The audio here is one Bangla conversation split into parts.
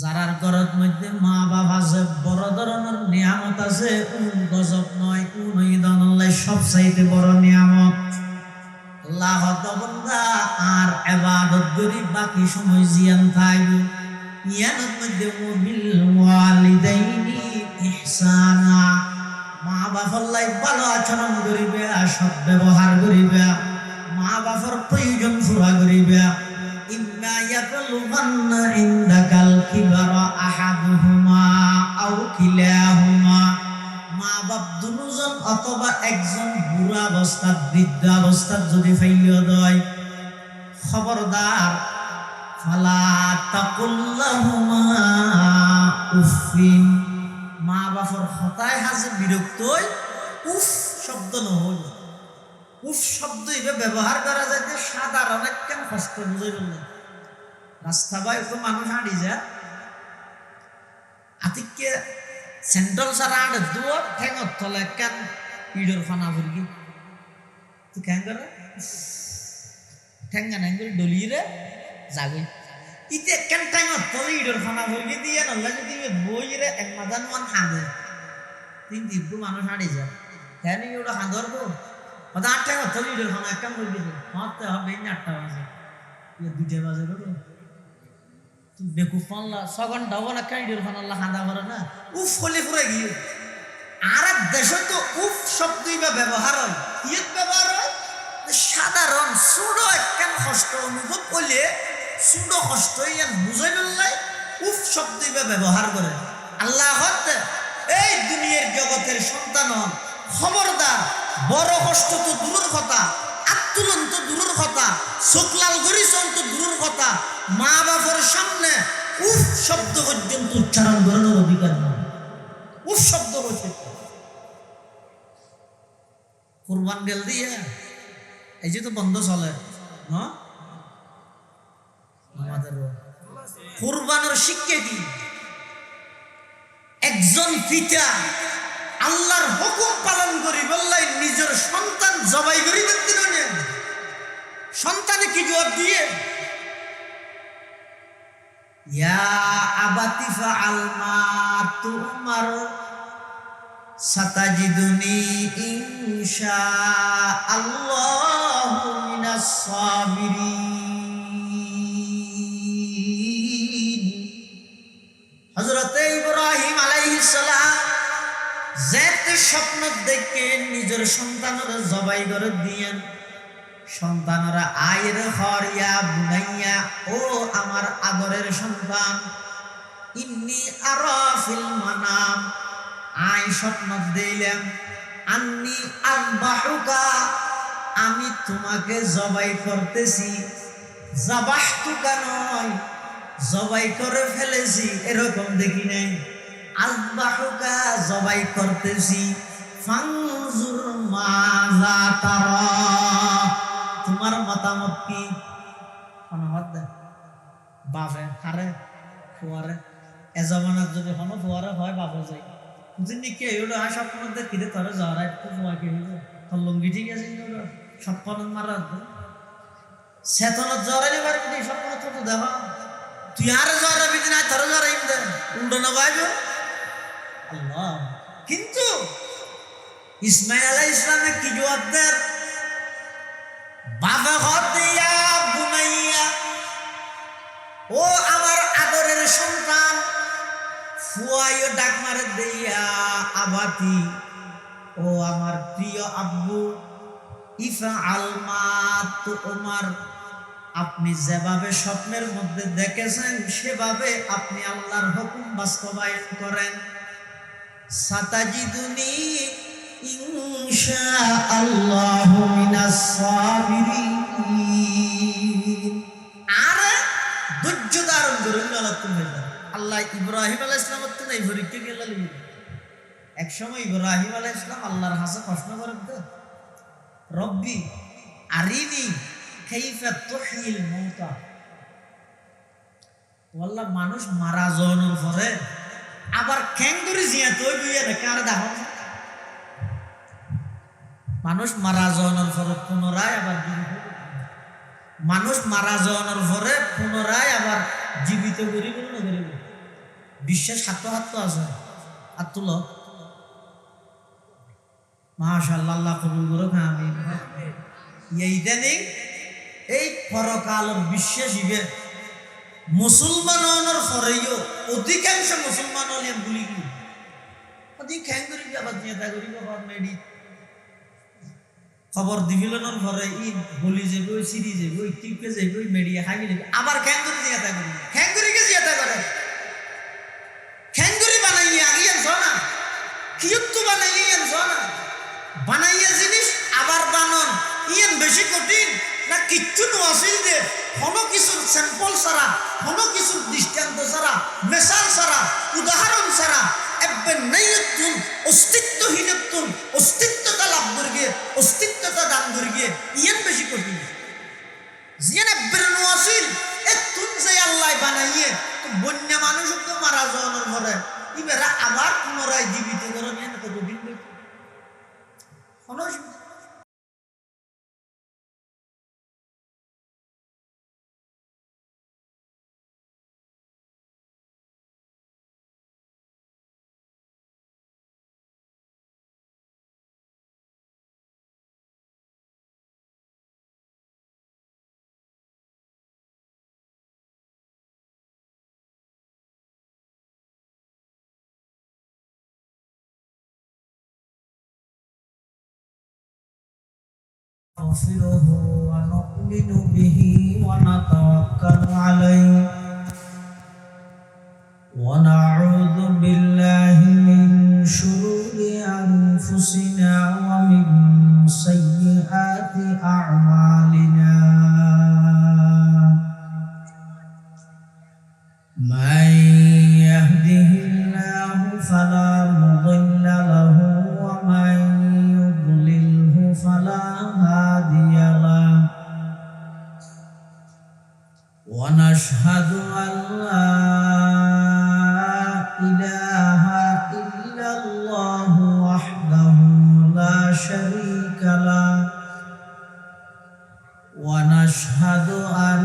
যারার ঘরের মধ্যে মা বাপ আছে, বড় ধরনের নিয়ামত আছে, গজব নয়, সব চাইতে বড় নিয়ামত। আল্লাহ বান্দা আর ইবাদত করি বাকি সময় জিয়ান থাইব। ইয়ানের মধ্যে বিল ওয়ালিদাইনি ইহসানা, মা বাবার লাই ভালো আচরণ করিবে, সৎ ব্যবহার করিবে, মা বাবার প্রয়োজন পুরা করিবে। ইম্মা ইয়াবলুগান্না ইনদাকাল কিবারা আহাদুহুমা আও কিলাহুমা, মা বাপ দুজন অথবা একজন বুড়া অবস্থাত বৃদ্ধ অবস্থাত যদি ফাইলিও দেয়, খবরদার ফালা তাকুল্লাহুমা উফিন, মা বাপর হতায় হাজে বিরক্ত হই উফ শব্দ নহল। উফ শব্দ এভাবে ব্যবহার করা যায় যে সাধারণ কেন কষ্ট বুঝে বললেন। রাস্তা বাই তো মানুষ হাঁটি যায় আতিককে সেন্ট্রাল সারা আড়ে দুয়ার ঠেঙত তলে কেন ইডর ফানা ফুরগি তুই কেন করে ঠেঙ্গা নাই করে ডলিয়ে যাবে ইতে কেন ঠেঙত তলে ইডর ফানা ফুরগি দিয়ে নলে যদি বই রে এক মাদান মান হাঁদে তিন দিব্য মানুষ হাঁটি যায় কেন ইউটা হাঁদর গো ওটা 8 টাকা তলে ইডর ফানা এক কাম করে দিবে হতে হবে 8টা বাজে 2টা বাজে গো বেকুফ পাল্লা সগন ডাবনা কাইডের ফানাল্লা হাঁদা করে না উফ হলে পুরো গিয়ে। আর দেশে তো উফ শব্দই বা ব্যবহার হয়, ইয়ত ব্যবহার হয় সাধারণ ছোট একখান কষ্ট অনুভব করলে ছোট কষ্ট ইয়ান বুঝাই বললাই উফ শব্দই বা ব্যবহার করে। আল্লাহ এই দুনিয়ার জগতের সন্তান হন, খবরদার বড় কষ্ট তো দূরের কথা, আত্মুলন তো দূরের কথা, চোখলাল গরিচন তো দূরের কথা, মা বাবার সামনে উফ শব্দ পর্যন্ত উচ্চারণ করানোর অধিকার নয়। উফ শব্দ হচ্ছে কুরবান গেল দিয়ে এই যে তো বন্ধ চলে না আমাদের কুরবানের শিক্ষা কি? একজন পিতা আল্লাহর হুকুম পালন করি বললাই নিজের সন্তান জবাই করি দিতে নেন, সন্তানে কি জবাব দিয়ে ইয়া আবাতি ফাআল মা তুমার সাতাজিদুনি ইনশাআল্লাহু মিনাস সাবিরিন। হযরত ইব্রাহিম আলাইহিস সালাম যেতে স্বপ্ন দেখে নিজের সন্তানের জবাই করে দিয়েন, সন্তানরা আয়ের হরিয়া বুনাইয়া ও আমার আদরের সন্তান ইন্নি আরা ফিল মানাম, আয় স্বপ্ন দিলাম আন্নি আযবাহুকা, আমি তোমাকে জবাই করতেছি, যাবাহতুকা নয় জবাই করে ফেলেছি এরকম দেখি নাই, আযবাহুকা জবাই করতেছি, ফানজুর মাযা তারা, তোমার মতামত কি? বাপে হারে ফুয়ারে এ জমানার যদি হনো ফুয়ারে হয় বাপে যাই বুঝিনি কে হইলো আর স্বপ্ন দেখিতে তোর জ্বর একটু ফুয়া কে হইল তোর লঙ্গি ঠিক আছে স্বপ্ন মারা চেতনত জ্বরে এবার বুঝি স্বপ্ন তো দেহ তুই আর জ্বর বিধি না তোর জ্বর উল্টো না বাইব আল্লাহ। কিন্তু ইসমাইল আলাইহিস সালামে কি জবাব দেন? বাবা হতিয়া বুনাইয়া, ও আমার আদরের সন্তান, ফুয়াইও ডাক মারে দিয়া আবাতি, ও আমার প্রিয় আব্বু, ইফআল মা তুমার, আপনি যেভাবে স্বপ্নের মধ্যে দেখেছেন সেভাবে আপনি আল্লাহর হুকুম বাস্তবায়ন করেন। সাতাজিদুনি ইনশাআল্লাহু মিনাস সাবিরিন। আর ধৈর্য ধারণ করুন আল্লাহ ইব্রাহিম আলাইহিস সালামের তো এই পরীক্ষা গেল এক সময় ইব্রাহিম আলাইহিস সালাম আল্লাহর কাছে প্রশ্ন করেন তো রব্বি আরিনি কাইফা তুহয়িল মাউতা, আল্লাহ মানুষ মারা যাওয়ার পরে আবার ক্যাঙ্গুরি জিয়া তুই বুইয়া না কার দেখো মানুষ মারা যাওয়ার পরে পুনরায় আবার মানুষ মারা যাওয়ার পরে পুনরায় আবার জীবিত করিব না করিব বিশ্বাস হাত আছে হাত তুলো মাশাআল্লাহ আল্লাহ কবুল করুক আমিন ইদানিং এই পরকালের বিশ্বাস ইবে মুসলমানের ফরেও অধিকাংশ মুসলমান হলেন বলি কি অধিক খ্যাং করি আবার নেতা করি বাবা মেডি খবর দিবিলনের ঘরে ই বলি যাবে ওই সিরি যাবে ওই টিপকে যাবে ওই মেডিয়া খাই যাবে আবার খ্যাং করে জিয়াতা করি খ্যাং করে কে জিয়াতা করে খ্যাং করে বানাইয়ে আগিয়ে আনছ না কিয়ত্তু বানাইয়ে আনছ না বানাইয়া জিনিস আবার বানন ইয়েন বেশি কঠিন না কিচ্ছু নোয়াছিল যে কোনো কিছুর স্যাম্পল ছাড়া কোনো কিছুর দৃষ্টান্ত ছাড়া মেশাল ছাড়া উদাহরণ ছাড়া একবার নেইয়তুন অস্তিত্বহীনতুন অস্তিত্বতা লাভ করিয়ে অস্তিত্বতা দান করিয়ে ইয়েন বেশি কঠিন জিয়ান একবার নোয়াছিল এতুন যে আল্লাহ বানাইয়ে তো বন্যা মানুষ তো মারা যাওয়ার পরে ইবেরা আবার পুনরায় জীবিত করে নিয়ে তো কঠিন কোনো نستغفره ونؤمن به ونتوكل عليه ونعوذ بالله من شرور أنفسنا ومن سيئات أعمالنا من يهده الله فلا مضل له ومن يضلله فلا هادي له ونشهد أن لا إله إلا الله وحده لا شريك له ونشهد أن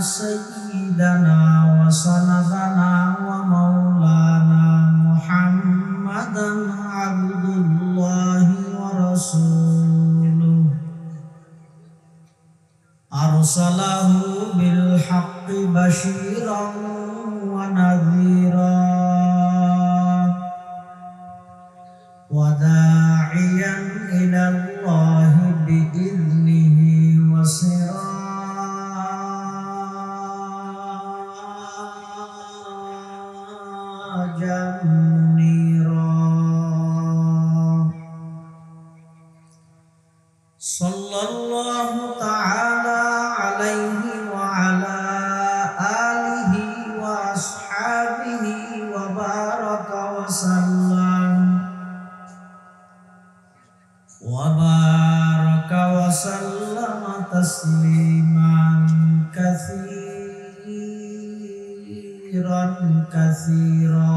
سيدنا وسندنا ومولانا محمدا عبد الله ورسوله أرسله بالحق بشيرا ونذيرا وداعيا إلى الله بإذنه وسراجا منيرا صلى الله تعالى عليه وعلى آله وأصحابه وبارك وسلم تسليما كثيرا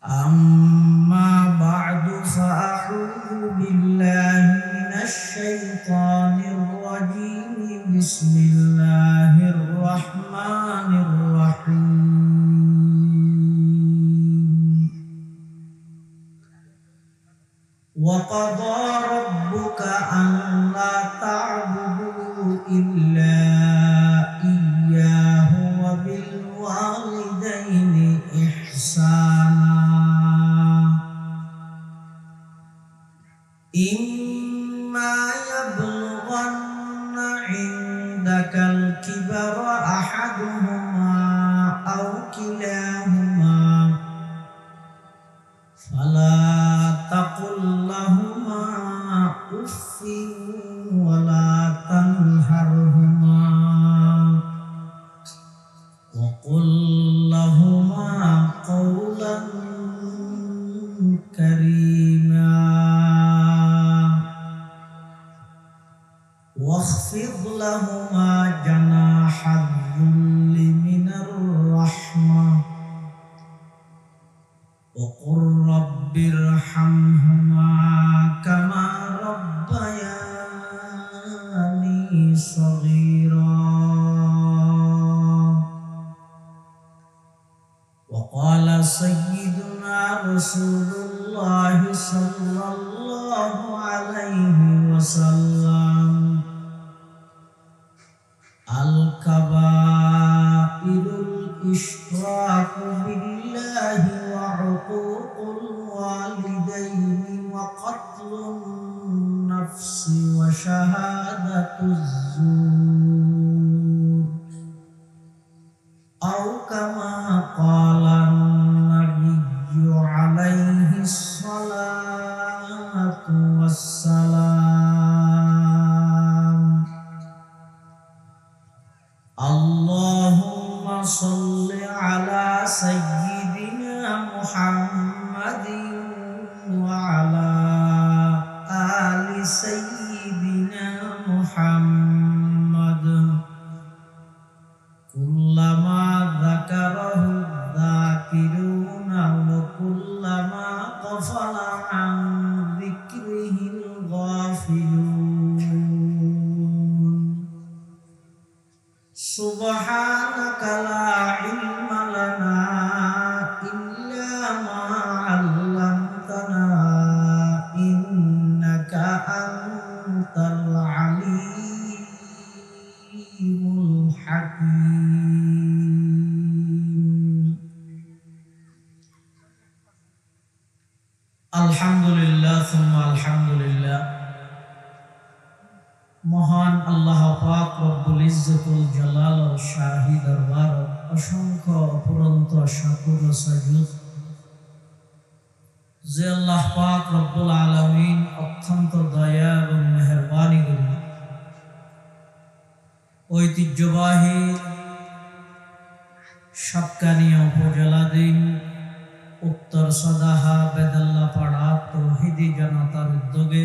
أما بعد فأعوذ بالله من الشيطان الرجيم بسم الله الرحمن الرحيم وقضى ربك ألا تعبدوا إلا إياه وبالوالدين إحسانا إما يبلغن عندك الكبر أحدهما أو كلاهما فلا تقل لهما أف ولا تنهرهما وقل لهما قولا كريما واخفض لهما جناح الذل من الرحمة রাসূলুল্লাহ সাল্লাল্লাহু আলাইহি ওয়াসাল্লাম আল কাবাইরুল ইশরাকু বিল্লাহি ওয়া উকুকুল ওয়ালিদাইনি ওয়া কাতলুন নাফসি ওয়া শাহাদাতুজ যুর আও কামা ক্বালা নাবিয়্যু আলাইহিস সালাতু ওয়াস সালাম আল্লাহুম্মা সাল্লি আলা সাইয়্যিদিনা মুহাম্মাদিন ওয়া আলা আলি সাইয়্যিদিনা মুহাম্মাদ কুল্লামা যাকারাহু যাকিরুনা ওয়া কুল্লামা গাফালা আন যিকরিহিল গাফিলুন সুবহানাকা লা ইলমা লানা ইল্লা মা 'আল্লামতানা ইন্নাকা আনতাল আলিমুল হাকীম। আলহামদুলিল্লাহ সুম্মা আলহামদুলিল্লাহ। মহান আল্লাহ পাক রব্বুল ইজ্জতুল জালাল ও শাহী দরবার অসংখ্য অপরন্ত শাকুর ও সাজুদ যে আল্লাহ পাক রব্বুল আলামিন অত্যন্ত দয়া এবং মেহেরবানি করে ঐতিহ্যবাহী সাতকানিয়া উপজেলাধীন উত্তর সদাহা বেদাল্লাপাড়া তৌহিদি জনতার উদ্যোগে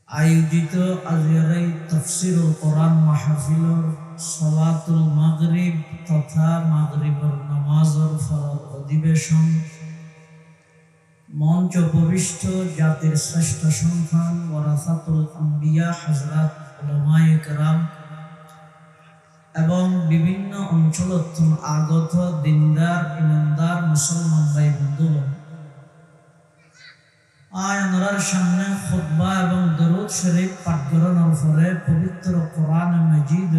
আয়োজিত আজকের এই তাফসীরুল কোরআন মাহফিলের সালাতুল মাগরিব তথা মাগরিবের নামাজের ফরজ অধিবেশন মঞ্চ উপবিষ্ট জাতির শ্রেষ্ঠ সন্তান ওয়ারাসাতুল আম্বিয়া হযরত উলামায়ে কেরাম এবং বিভিন্ন অঞ্চল আগত দিনদার ইমানদার মুসলমান ভাই বন্ধুগণ, আয়ানার সামনে খুতবা এবং দরুদ শরীফ পাঠ করানোর পরে পবিত্র কোরআন মাজিদ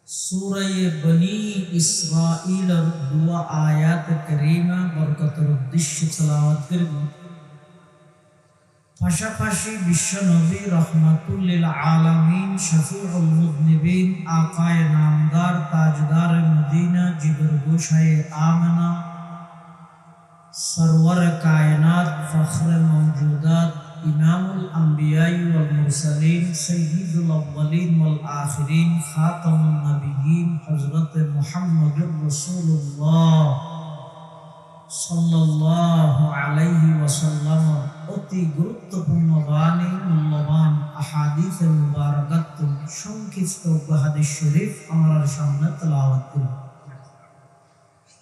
সূরা বনি ইসরাঈলের দুয়া আয়াত কারীমা বরকতের উদ্দেশ্যে তেলাওয়াত করব। পাশাপাশি বিশ্ব নবী রহমাতুল লিল আলামিন শফিউল মুযনিবিন আকায়ে নামদার তাজদার মদিনা জিগর গোশায়ে আমিনা सरवर कायनात फख्र मौजूदात इमामुल अंबियाई वल मुरसलीन सय्यिदुल अव्वलीन वल आखिरीन खातमुन नबिय्यीन हज़रत मुहम्मदुर रसूलुल्लाह सल्लल्लाहु अलैहि वसल्लम অতি গুরুত্বপূর্ণ বাণী মূল্যবান আহাদিসে মুবারাকাত সংক্ষিপ্ত হাদিস শরীফ আমার সামনে তেলাওয়াত করি।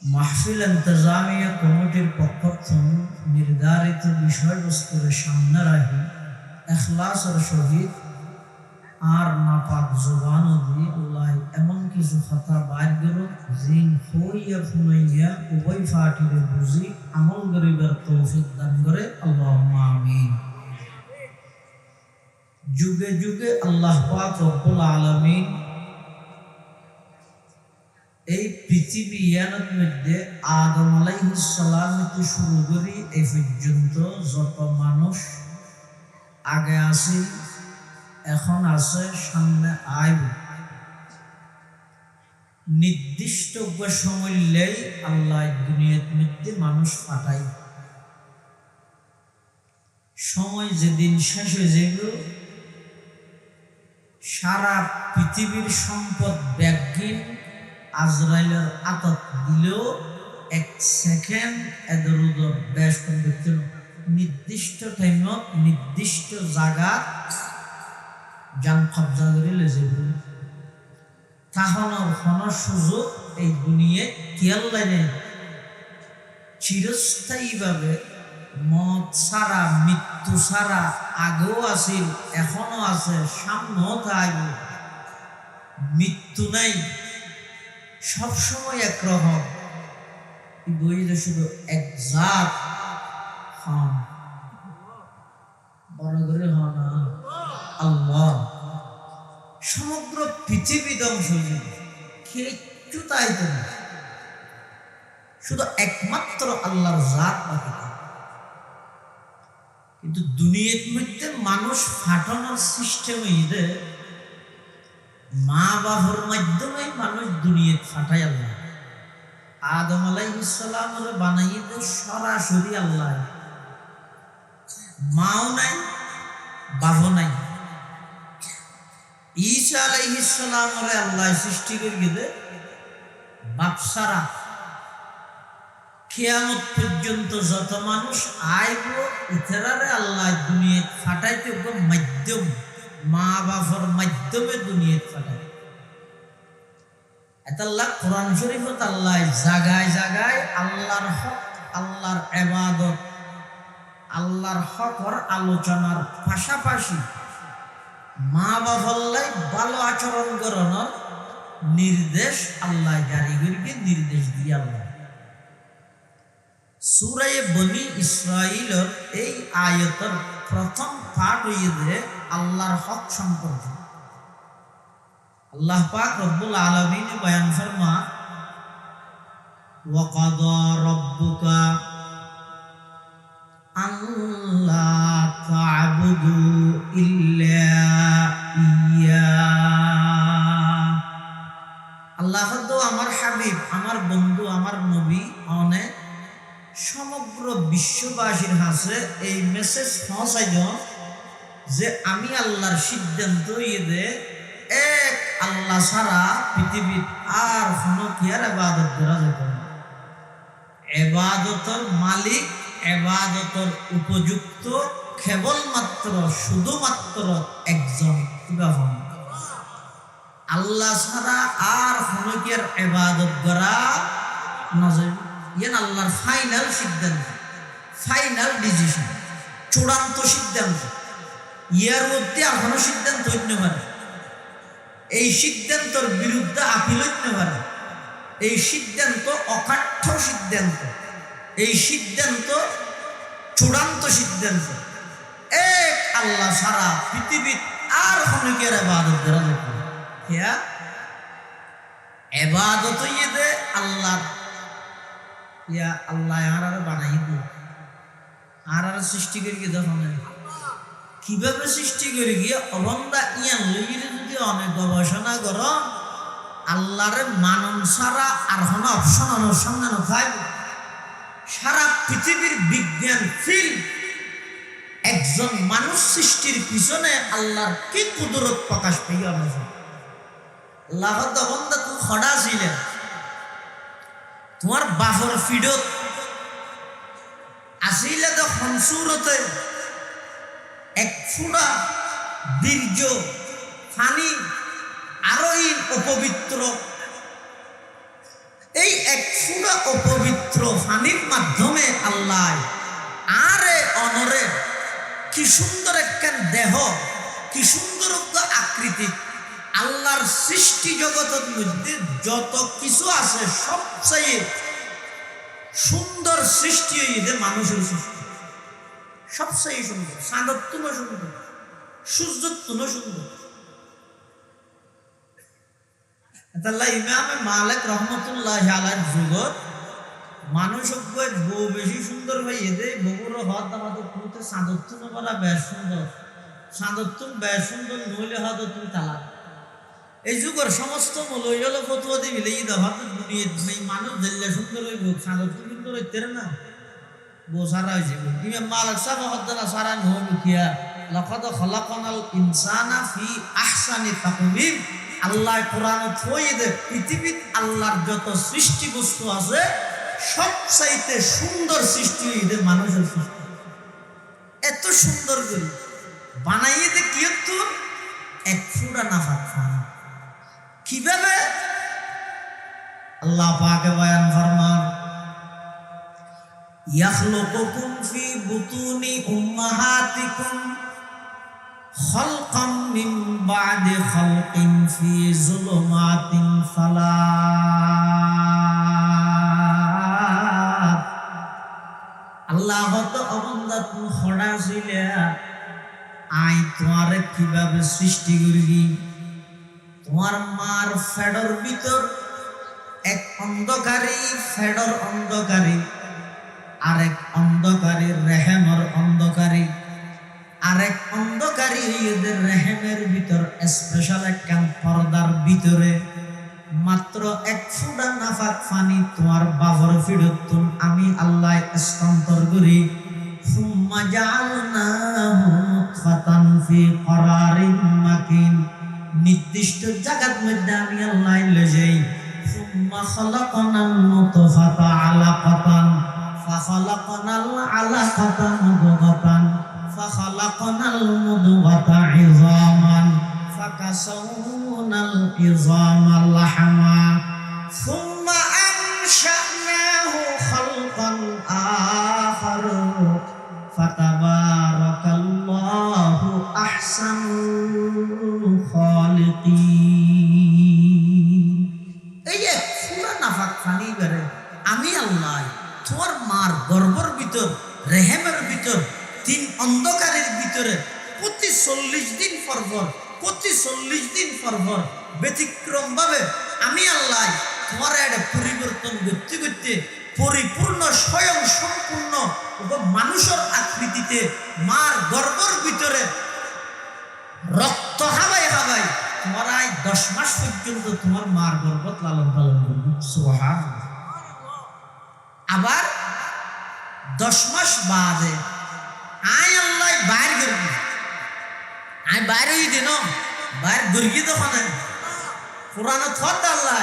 মাহফিল ইন্তজামিয়া কমিটির পক্ষ থেকে নির্ধারিত বিষয়বস্তুর সামনে রাখি ইখলাসের সহিত আর নাপাক জবান দিয়ে আল্লাহ এমন কিছু কথা বাইর করুন জিন হইয়া ফুনাইয়া উভয় ফাটিরে বুঝি আমল করিবার তৌফিক দান করে আল্লাহুম্মা আমিন। যুগে যুগে আল্লাহ পাক রব্বুল আলামিন এই পৃথিবী ইয়ানত মধ্যে আদম আলাইহিস সালাম থেকে শুরু করি এই পর্যন্ত যত মানুষ আগে আছে এখন আছে সামনে আইব নির্দিষ্ট সময় লেই আল্লাহ দুনিয়ার মধ্যে মানুষ পাঠাই। সময় যেদিন শেষ হয়ে যাইব সারা পৃথিবীর সম্পদ ব্যাগহীন আজরাইলের আতত দিলেও এক সেকেন্ড এদের উদর বেশ করতে নির্দিষ্ট টাইমত নির্দিষ্ট জায়গা যান কবজা করে লেজে তাহলে কোনো সুযোগ এই দুনিয়ায় কেয়াল লাগে চিরস্থায়ীভাবে মত ছাড়া মৃত্যু ছাড়া আগেও আছিল এখনো আছে সামনেও থাকবে। মৃত্যু নাই, সবসময় একরকম বই যে শুধু এক জাত হন, বড় করে হন আল্লাহ। সমগ্র পৃথিবী ধ্বংস হয়ে কিচ্ছু তাই তো না, শুধু একমাত্র আল্লাহর জাত বাকি। কিন্তু দুনিয়ার মধ্যে মানুষ ফাটানোর সিস্টেম হইলে মা বাবার মাধ্যমে মানুষ দুনিয়া ফাটাই। আল্লাহ আদম আলাইহিস সালামের বানাইতে সরাসরি আল্লাহ, মাও নাই বাবু নাই। ঈসা আলাইহিস সালামের আল্লাহ সৃষ্টি করে গেলে বাপ সারা। কিয়ামত পর্যন্ত যত মানুষ আইব ইতারারে আল্লাহ দুনিয়া ফাটাইতে মাধ্যম, মা বাবার মাধ্যমে দুনিয়া ফাটাই। আল্লাহ কোরআন শরীফত আল্লাহ জায়গায় জায়গায় আল্লাহর হক, আল্লাহর ইবাদত, আল্লাহর হকর আলোচনার পাশাপাশি মা বাবার ভালো আচরণ করানোর নির্দেশ আল্লাহ জারি করিকে নির্দেশ দিয়ে আল্লাহ সূরা বনী ইসরাঈলের এই আয়াতের প্রথম পাঠ হইছে আল্লাহর হক সম্পর্কে। আল্লাহ পাক রব্বুল আলামিন বয়ান ফরমা, ওয়া কাদা রাব্বুকা আল্লা তা'বুদু ইল্লা ইয়্যা। আল্লাহ তো আমার হাবিব, আমার বন্ধু, আমার নবী অনেক সমগ্র বিশ্ববাসীর কাছে এই মেসেজ পৌঁছাইল যে আমি আল্লাহর সিদ্ধান্ত ইয়ে এক আল্লাহ ছাড়া পৃথিবীর আর কোনো কি আর ইবাদত করা যেত না। ইবাদতের মালিক, ইবাদতের উপযুক্ত কেবলমাত্র শুধুমাত্র একজন, আল্লাহ ছাড়া আর কোনো কি আর ইবাদত করা না যায়। ইয়ান আল্লাহর ফাইনাল সিদ্ধান্ত, ফাইনাল ডিসিশন, চূড়ান্ত সিদ্ধান্ত। ইয়ার মধ্যে আর কোনো সিদ্ধান্ত হইতে পারে, এই সিদ্ধান্তর বিরুদ্ধে আপিল হইতে পারে। এই সিদ্ধান্ত অকাঠ্য সিদ্ধান্ত, এই সিদ্ধান্ত চূড়ান্ত সিদ্ধান্ত। এক আল্লাহ ছাড়া পৃথিবীর আর কোনো কি আর ইবাদত করা যেত না। ইয়া ইবাদত ইয়ে আল্লাহ, ইয়া আল্লাহ আর বানাই দিল, আর সৃষ্টি করে গিয়ে দেখো কিভাবে সৃষ্টি করে গিয়ে অবন্দা ইয়ান লইলে যদি অনেক গবেষণা করো আল্লাহর মানন ছাড়া আর কোনো অপশন অনুসন্ধান পাইব। সারা পৃথিবীর বিজ্ঞান ফিল্ড একজন মানুষ সৃষ্টির পিছনে আল্লাহর কি কুদরত প্রকাশ পেয়ে গেছে। আল্লাহ বন্দা তুই খড়া ছিলেন, তোমার বাফর ফিডত আসিলে তো হনসুরতে এক ফুটা বীর্য ফানি আরো অপবিত্র, এই এক ফুটা অপবিত্র ফানির মাধ্যমে আল্লাহ আরে অনরে কি সুন্দর একখান দেহ, কি সুন্দর আকৃতি। আল্লাহর সৃষ্টি জগতের মধ্যে যত কিছু আছে সবচেয়ে সুন্দর সৃষ্টি হইতে মানুষের সৃষ্টি, সবচেয়ে সুন্দর। চাঁদর তুলো সুন্দর, সূর্যর তুলো সুন্দর। ইমামে মালিক রহমতুল্লাহ আলাইহির যুগত মানুষ বউ বেশি সুন্দর হইয়ে দেয়, বউর হদ আমাদের তুলতে চাঁদর তুলো বলা বেশ সুন্দর, চাঁদর তুল বেশ সুন্দর নইলে হদ তুমি তালাক। এই যুগের সমস্ত মৌলবি ফতুয়া দিবিলে ই দফা মানুষ দিল্লে সুন্দর হইব, চাঁদর তুল সুন্দর হইতে না, বউ সারা হয়েছে। ইমাম মালিক সাহেব হদ্দানা সারা নহলুকিয়া লাকাদ খালাকনাল ইনসানা ফি আহসানি তাকওয়িম। আল্লাহ কোরআনে থইয়ে দে পৃথিবীর আল্লাহর যত সৃষ্টি বস্তু আছে সবচাইতে সুন্দর সৃষ্টি হইতে মানুষের সৃষ্টি। এত সুন্দর করে বানাইয়ে দে কি তো এক ফুটা না ফাঁকা। কিভাবে আল্লাহ পাকে বয়ান ফরমান, ইয়াখলুকুকুম ফি বুতুনি উম্মাহাতিকুম খালকাম মিন বা'দি খালকিন ফি যুলুমাতিন সালাস। লাহত অবন্দা তুমি খড়া ছিলে আই তোমারে কিভাবে সৃষ্টি করি তোমার মার ফেডর ভিতর এক অন্ধকারী ফেডর অন্ধকারী আরেক অন্ধকারী রেহেমর অন্ধকারী আরেক অন্ধকারী এদের রেহেমের ভিতর স্পেশাল একটা পর্দার ভিতরে মাত্র এক ফুটা নাফাক পানি তোমার বাবর ফিরতুন আমি আল্লাহ স্থানান্তর করি সুম্মা জাআলনাহু নুতফাতান ফি করারিন মাকিন নির্দিষ্ট জায়গার মধ্যে আমি আল্লাহ লয়ে যাই সুম্মা খালাকনাল নুতফাতা আলাকাতান ফাখালাকনাল আলাকাতা মুদগাতান ফাখালাকনাল মুদগাতা ইযামান ফাকাসাউনাল ইযামা লাহমা সুম্মা আনশানাহু খালকান আখার ফাতাবারাকাল্লাহু আহসানুল খালিকিন। এই যে পুরা নাফাক পানি বেরে আমি আল্লাহ তোমার মার গর্ভের ভিতর রেহেমের ভিতর তিন অন্ধকারের ভিতরে প্রতি 40 দিন পর ব্যতিক্রম ভাবে আমি আল্লাহ তোমার একটা পরিবর্তন করতে করতে পরিপূর্ণ স্বয়ং সম্পূর্ণ মানুষের আকৃতিতে মার গর্ভের ভিতরে রক্ত হাবাই হাবাই তোমার 10 মাস পর্যন্ত তোমার মার গর্ভ লালন পালন করবে। সুবহানাল্লাহ। আবার 10 মাস বাদে আয় আল্লাহ বাইর করবি আয় বাইর হয়ে দিন বাইর গর্গি তখন কোরআন থত আল্লাহ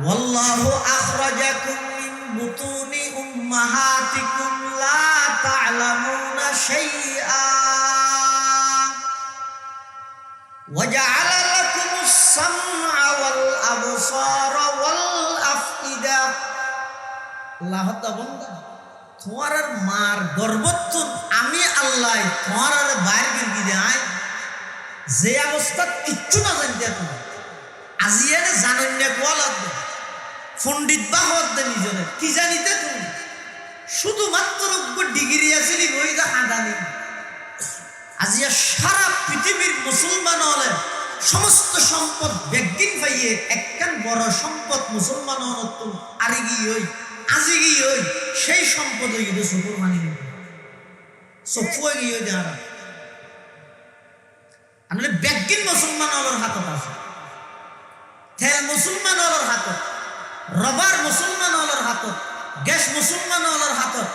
ওয়াল্লাহু আখরাজাকুম মিন বুতুনি উম্মাহাতিকুম লা তা'লামুনা শাইআ ওয়া জা'আলা লাকুমুস সামআ ওয়াল আবসারা ওয়াল আফইদা। আল্লাহ তাআলা তোমার মার গর্ভত্বন আমি আল্লাহ তোমার বাইর গিরগি দেয় যে অবস্থা কিচ্ছু না জানতে তুমি আজিয়ারে জানেন না কোয়ালা পণ্ডিত বা হতে নিজরে কি জানিতে তুমি শুধুমাত্র ডিগ্রি আসিলি বইটা হাঁদানি আজিয়া সারা পৃথিবীর মুসলমান হলে সমস্ত সম্পদ বেগিন পাইয়ে একখান বড় সম্পদ মুসলমান হল আরে গিয়ে আজি গিয়ে সেই সম্পদ হইবে চকুর মানি চকুয়ে গিয়ে যারা আমরা বেগিন মুসলমান হলোর হাতত আছে তেল মুসলমান হলোর হাতত রবার মুসলমান হলোর হাতত গ্যাস মুসলমান হলোর হাতত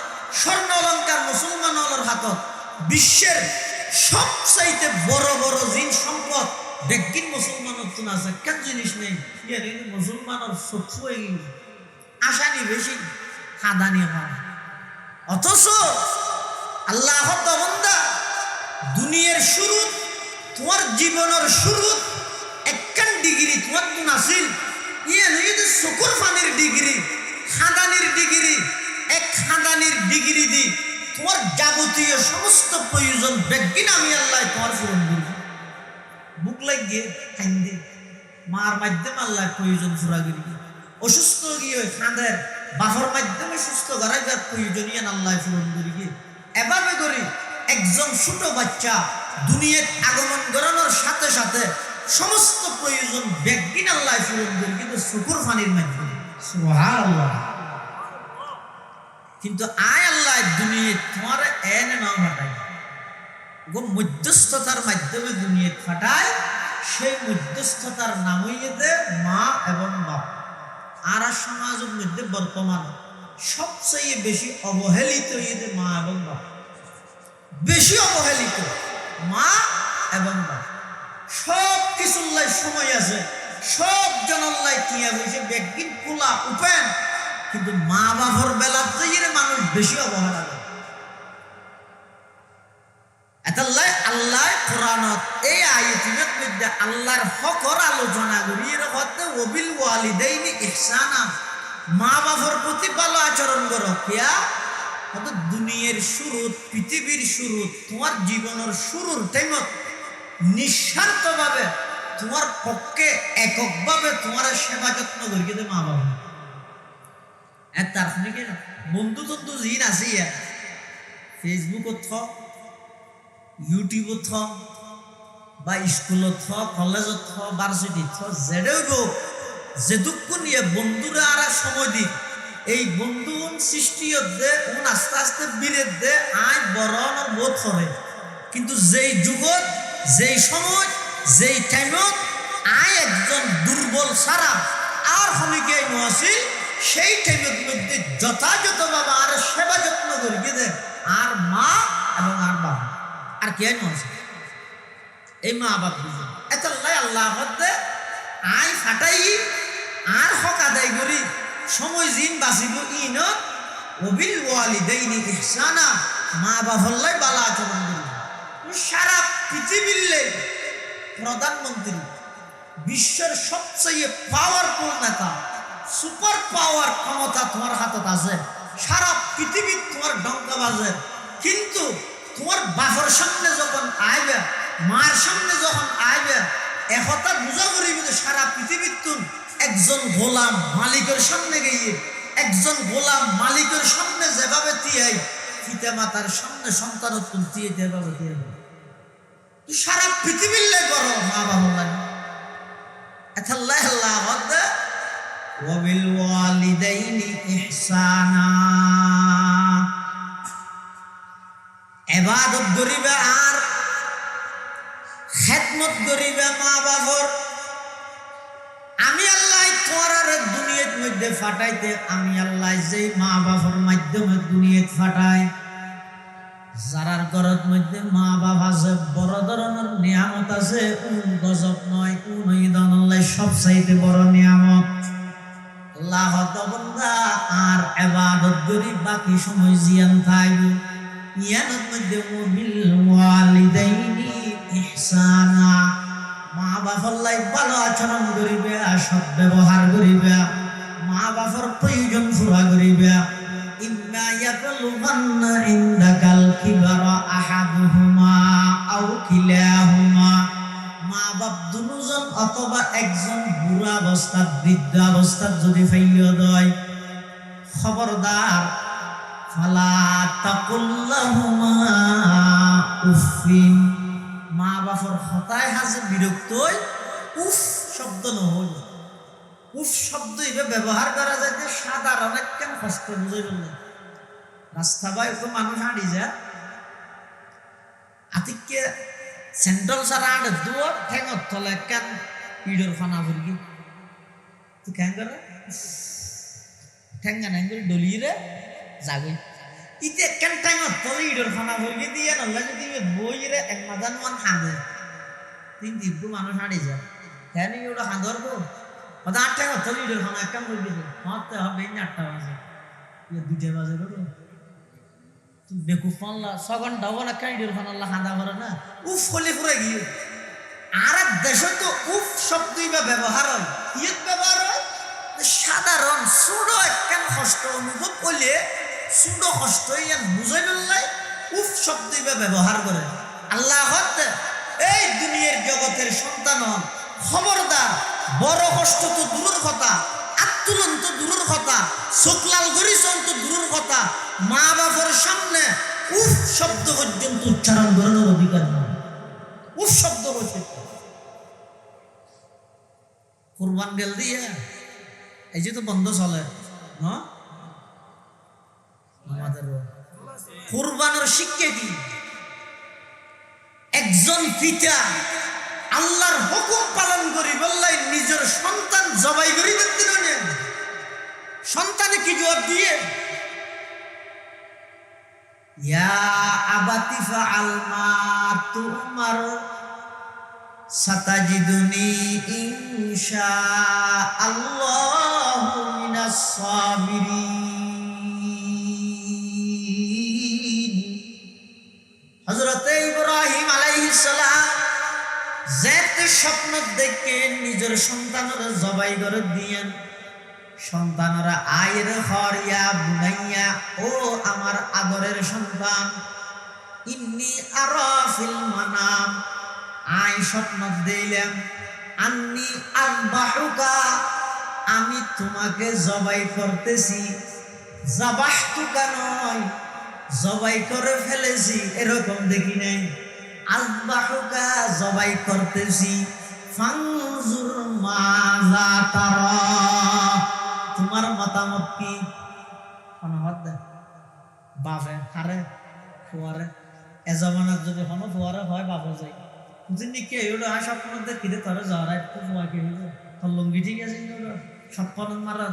স্বর্ণ অলঙ্কার মুসলমান হলোর হাতত বিশ্বের সবচাইতে বড় বড় জিন সম্পদ বেগিন মুসলমানের তো আছে কেন জিনিস নেই মুসলমানের চকুয়ে গিয়ে আশানি বেশি হাদানি হয় অথচ আল্লাহ বান্দা দুনিয়ার শুরু তোমার জীবনের শুরু একখান ডিগ্রি তোমার তো নাসিল ইয়ে যদি চকুর পানির ডিগ্রি খাদানির ডিগ্রি এক খাদানির ডিগ্রি দি তোমার যাবতীয় সমস্ত প্রয়োজন বেগিন আমি আল্লাহ তোমার পূরণ করব বুক লাগিয়ে খাইন্দে মার মাধ্যমে আল্লাহ প্রয়োজন পুরা করি অসুস্থ গিয়ে খাঁদের বাফর মাধ্যমে সুস্থ করাইবার প্রয়োজনীয় আল্লাহ পূরণ করি গিয়ে এভাবে করি একজন ছোট বাচ্চা দুনিয়ার আগমন করানোর সাথে সাথে সমস্ত প্রয়োজন বেগিন আল্লাহ পূরণ করি কিন্তু চকুর পানির মাধ্যমে। সুবহানাল্লাহ। কিন্তু আয় আল্লাহ দুনিয়া তোমার এনে নাও ফাটাই মধ্যস্থতার মাধ্যমে দুনিয়া ফাটায় সেই মধ্যস্থতার নাম হইতে মা এবং বাপ। আর সমাজের মধ্যে বর্তমান সবচেয়ে বেশি অবহেলিত হইতে মা এবং বাপ বেশি অবহেলিত মা এবং বাপ সব কিছুর লাই সময় আছে সব জনল্লাই কিয়া হয়েছে বেগিন কুলা উপেন কিন্তু মা বাপর বেলাতে মানুষ বেশি অবহেলা করে এতাল্লাই আল্লাহ কোরআনত এই আয়াতের মধ্যে আল্লাহর হকর আলোচনা করি এর হতে ওবিল ওয়ালিদাইনি ইহসানা মা বাবার প্রতি ভালো আচরণ করো কিয়া হতে দুনিয়ার শুরু পৃথিবীর শুরু তোমার জীবনের শুরুর টাইমত নিঃস্বার্থভাবে তোমার পক্ষে এককভাবে তোমার সেবা যত্ন করি মা বাবা তার বন্ধু তন্ধু জিন আছে ফেসবুকত থ, ইউটিউবত থ, বা স্কুলত থ, কলেজত থ, ভার্সিটিত থ, যেটাই হোক যেটুকু নিয়ে বন্ধুরা আর সময় দিক এই বন্ধু সৃষ্টিয়ত দে আস্তে আস্তে বিরেত দে আয় বড় বোধ করে। কিন্তু যেই যুগত, যেই সময়, যেই টাইমত আয় একজন দুর্বল সারা আর হমিকে নোয়াছি, সেই টাইমের মধ্যে যথাযথ বাবা আর সেবা যত্ন করিয়ে দে আর মা এবং আর বাবা আর কে নোয়াছে এই মা বাপ বুঝে এতাল্লাই আল্লাহ দে আয় ফাটাই আর হক আদায় করি সময় জিন বাঁচিব ইনত ওবিল ওয়ালিদাইনি ইহসানা, মা বাপল্লাই বালা আচরণ করি। সারা পৃথিবীর প্রধানমন্ত্রী, বিশ্বের সবচেয়ে পাওয়ারফুল নেতা, সুপার পাওয়ার ক্ষমতা তোমার হাতত আছে, সারা পৃথিবী তোমার ডঙ্কা বাজে, কিন্তু তোমার বাপর সামনে যখন আইবে, মার সামনে যখন আইবে, একথা বুঝা করিব যে সারা পৃথিবীর তুন একজন গোলাম মালিকের সামনে গিয়ে, একজন গোলাম মালিকের সামনে যেভাবে তিয়াই পিতা মাতার সামনে সন্তানের তুন দিয়ে যেভাবে দিয়ে সারা পৃথিবীর লে করো মা বাবা লাগে এতাল্লাহ আল্লাহ হদে ওয়াবিল ওয়ালিদাইনি ইহসানা, ইবাদত করিবে আর খেদমত করিবে মা বাবার। আমি আল্লাহ তোমার দুনিয়ার মধ্যে ফাটাইতে, আমি আল্লাহ যেই মা বাবার মাধ্যমে দুনিয়াত ফাটাই, যারার ঘরের মধ্যে মা বাবা আছে বড় ধরনের নিয়ামত আছে, গজব নয় উনইদান আল্লাহ সব চাইতে বড় নিয়ামত। আল্লাহ বন্দা আর ইবাদত করি বাকি সময় জিয়ান থাকব, ইয়ানের মধ্যে ওয়াবিল ওয়ালিদাইনি ইহসানা, মা বাপল্লাই ভালো আচরণ করিবে, সৎ ব্যবহার করিবে, মা বাপর প্রয়োজন পুরা করিবে। ইম্মা ইয়াবলুগান্না ইনদাকাল কিবারা আহাদুহুমা আও কিলাহুমা, মা বাপ দুজন অথবা একজন বুড়া অবস্থা বৃদ্ধ অবস্থা যদি ফাইলিও দেয়, খবরদার ফালা তাকুল্লাহুমা উফিন, মা বাপর হতায় হাজে বিরক্ত উফ শব্দ নহল। উফ শব্দ এভাবে ব্যবহার করা যায় যে সাধারণ কেন কষ্ট বুঝে বললেন রাস্তা বাই তো মানুষ হাঁড়ি যায় আতিককে সেন্ট্রাল সারা আড়ে দুয়ার ঠেঙত তলে কেন ইডর ফানা ফুরগি তুই কেন করে ঠেঙ্গা নাঙ্গুল ডলিয়ে যাবে ইতে কেন ঠেঙত তলে ইডর ফানা ফুরগি দিয়ে নল্লা যদি বই রে এক মাদান মান হাঁদে তিন দিব্য মানুষ হাঁড়ি যায় কেন ওটা হাঁদর গো ওটা 8 টাকা তলে ইডর ফানা কেমন করবি হতে হবে 8টা বাজে 2টা বাজে গো বেকুফ পাল্লা 6 ঘন্টা হবো না কাইডের ফানাল্লা হাঁদা করে না উফ হলে পুরে গিয়ে আর এক দেশে তো উফ শব্দই বা ব্যবহার হয় ইয়ের ব্যবহার হয় সাধারণ সুডো একখান কষ্ট অনুভব করলে সুডো কষ্ট ইয়ান বুঝাই নাই উফ শব্দই বা ব্যবহার করে। আল্লাহ হতে এই দুনিয়ার জগতের সন্তান হন খবরদার বড় কষ্ট তো দূরের কথা, আত্মুলন তো দূরের কথা, শুক্লাল গরিচন তো দূরের কথা, মা বাবার সামনে উফ শব্দ পর্যন্ত উচ্চারণ করানোর অধিকার নয়। উফ শব্দ বসে কুরবান গেল দিয়ে এই যে তো বন্ধ চলে না আমাদের কুরবানের শিক্ষা কি? একজন পিতা আল্লাহর হুকুম পালন করি বললাই নিজের সন্তান জবাই করি দিতে নেন সন্তানে কি জবাব দিয়ে ইয়া আবাতি ফাআল মা তুমার সাতাজিদুনি ইনশাআল্লাহু মিনাস সাবিরিন। হযরত ইব্রাহিম আলাইহিস সালাম যেতে স্বপ্ন দেখে নিজের সন্তানরা জবাই করে দিয়েন, সন্তানরা আয়ের হরিয়া বুনাইয়া ও আমার আদরের সন্তান ইন্নি আরা ফিল মানাম আয় স্বপ্ন দিলাম আন্নি আযবাহুকা আমি তোমাকে জবাই করতেছি, যাবাহতুকা নয় জবাই করে ফেলেছি এরকম দেখি নাই। আযবাহুকা জবাই করতেছি, ফানজুর মাযা তারা, তোমার মতামত কি? অনহদ দে বাপে হারে ফুয়ারে এ জমানার যদি হনো ফুয়ারে হয় বাবা যাই যিনি কে হইলো আর স্বপ্ন দেখিতে তোরে জ্বর একটু ফুয়া কে হইলো তোর লুঙ্গি ঠিক আছে স্বপ্ন মারা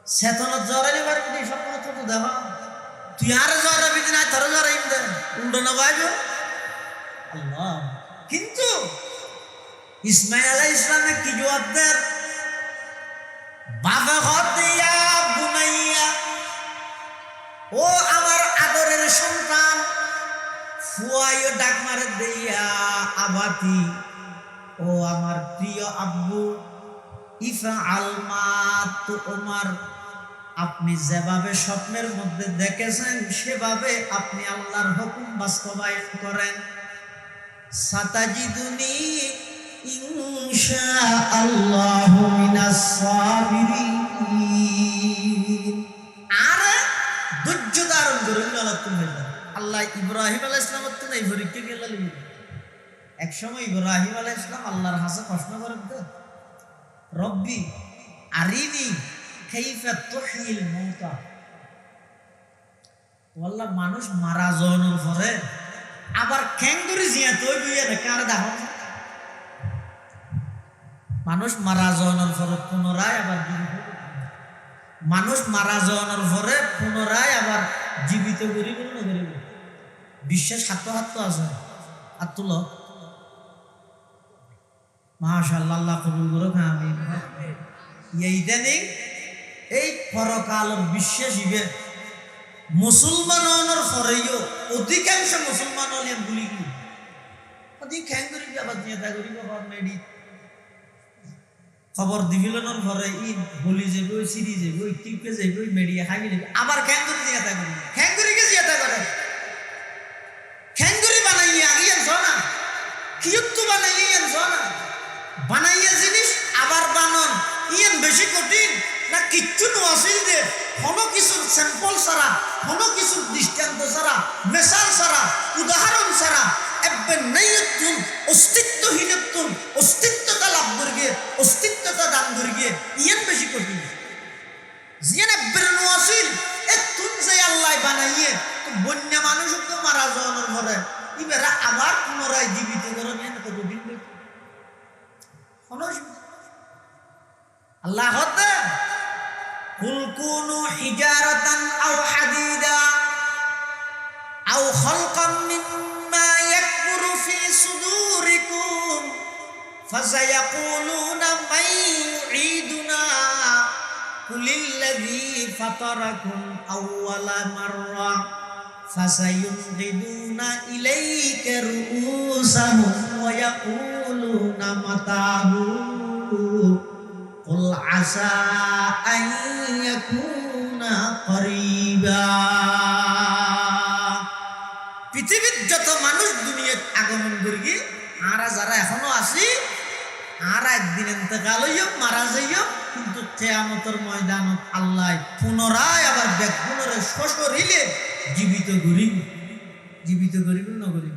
চেতনত জ্বর এনে পারবি স্বপ্ন তো দেখ তুই আর জ্বর বিধি না তোর জ্বর দে উল্টো না পাইব আল্লাহ। কিন্তু ইসমাইল আলাইহিস ইসলামে কি জবাব দেন? বাবা হতিয়া বুনাইয়া, ও আমার আদরের সন্তান, ফুয়াইও ডাক মারে দিয়া আবাতি, ও আমার প্রিয় আব্বু, ইফআল মা তুমার, আপনি যেভাবে স্বপ্নের মধ্যে দেখেছেন সেভাবে আপনি আল্লাহর হুকুম বাস্তবায়ন করেন। সাতাজিদুনি ইনশাআল্লাহু মিনাস সাবিরিন। আর ধৈর্য ধারণ করুন আল্লাহ ইব্রাহিম আলাইহিস সালামের তো এই পরীক্ষা গেল। এক সময় ইব্রাহিম আলাইহিস সালাম আল্লাহর কাছে প্রশ্ন করেন, রব্বি আরিনি কাইফা তুহয়িল মাউতা। আল্লাহ মানুষ মারা যাওয়ার পরে আবার ক্যাঙ্গুরি জিয়া তুই বুইয়া না কার দেখো, মানুষ মারা যাওয়ার পরে পুনরায় আবার জীবিত, মানুষ মারা যাওয়ার পরে পুনরায় আবার জীবিত করিব না করিব? বিশ্বাস হাত আছে আর তুল মাশাআল্লাহ, আল্লাহ কবুল করুক। আমি ইদানিং এই পরকালের বিশ্বাস ইবে মুসলমান হওয়ার পরেও অধিকাংশ মুসলমান হলে বলি কি অধিক খ্যাং করি আবার চিন্তা করি মেডি খবর দিবিলনের পরে ই বলি যাবে ওই সিরি যাবে ওই টিপকে যাবে ওই মেডিয়া খাই যাবে আবার খ্যাং করি চিন্তা করি, খ্যাং করি কে চিন্তা করে খ্যাং করি বানাইয়া আগিয়ে না কিয়ত্তু বানাইয়া না বানাইয়া জিনিস আবার বানন ইয়েন বেশি কঠিন না কিচ্ছু নোয়াছিল যে কোনো কিছুর স্যাম্পল ছাড়া, কোনো কিছুর দৃষ্টান্ত ছাড়া, মেসাল ছাড়া, উদাহরণ ছাড়া একবার নেইতুন অস্তিত্বহীনতুন অস্তিত্বতা লাভ করিয়ে অস্তিত্বতা দান করিয়ে ইয়েন বেশি কঠিন। জিয়ান একবার নোয়াছিল এতুন যে আল্লাহ বানাইয়ে তো বন্যা মানুষ তো মারা যাওয়ার পরে এবারে আবার পুনরায় জীবিত করে নিয়ে তো কঠিন আল্লাহ হতে কুল কুনু হিজারাতান আও হাদিদা আও খালকাম মিম্মা ইয়াকবুরু ফি সুদুরিকুম ফাসায়াকুলুনা মান ইউঈদুনা কুলিল্লাযী ফাতারাকুম আউওয়ালা মাররা ফাসায়ুনগিদুনা ইলাইকা রুউসাহুম ওয়া ইয়াকুলুনা মাতাহু কুল আসা আন ইয়াকুনা করিবা। পৃথিবীর যত মানুষ দুনিয়াত আগমন করি আরা যারা এখনো আছি আর একদিন ইন্তেকাল হইও মারা যাইও, কিন্তু কিয়ামতের ময়দানত আল্লাহ পুনরায় আবার বেগুনরে সশরীরে জীবিত করিব, জীবিত করিব না করিব।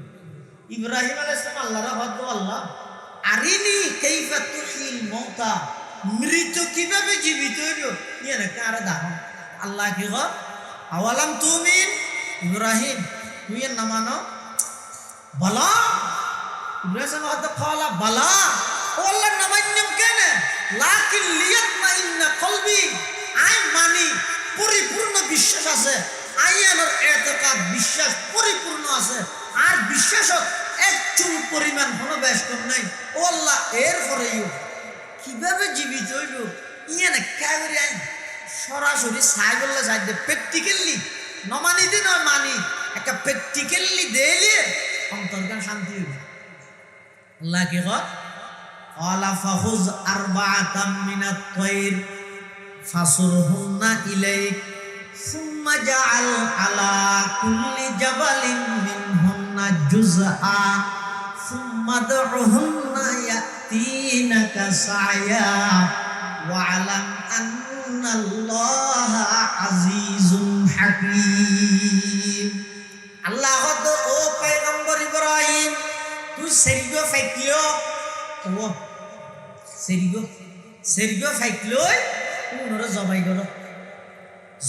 ইব্রাহিম আলাইহিস সালাম আল্লাহর হদ আল্লাহ আরিনি কাইফা তুহিল মাউতা, মৃত কিভাবে জীবিত হইব ইয়ে না কার দেখো আল্লাহ কি কর আওয়ালাম তুমিন ইব্রাহিম তুই না মানো বলা ইব্রাহিম হদ কলা বলা ও আল্লাহ নামান্যম কেন লাকিন লিয়াতমাইন্না কলবি, আই মানি পরিপূর্ণ বিশ্বাস আছে, আইয়ানোর এতেকাদ বিশ্বাস পরিপূর্ণ আছে, আর বিশ্বাসত এক চুল পরিমাণ কোনো বেশ কম নাই। ও আল্লাহ এর পরেও কিভাবে জীবিত হইব ইয়ে না কাগরি আইন সরাসরি সাই বললে যাই দে প্র্যাকটিক্যালি নমানি দি নয় মানি একটা প্র্যাকটিক্যালি দিলে অন্তর্গান শান্তি হইব। আল্লাহ কি কয় আলা ফাহুজ আরবাআতাম মিনাত তায়র ফাসুরহুন্না ইলাইক সুম্মা জাআল আলা কুল্লি জাবালিন মিনহুন্না জুজআ সুম্মা দুহুন্না ইয়াতিনাকা সায়া ওয়া আলাম আন্নাল্লাহা আজিজুন হাকীম। আল্লাহ কত ও পয়গম্বর ইব্রাহিম তুই সেরিগো ফাইকলিও ও সেরিগো ফাইকলই উনরে জবাই করো,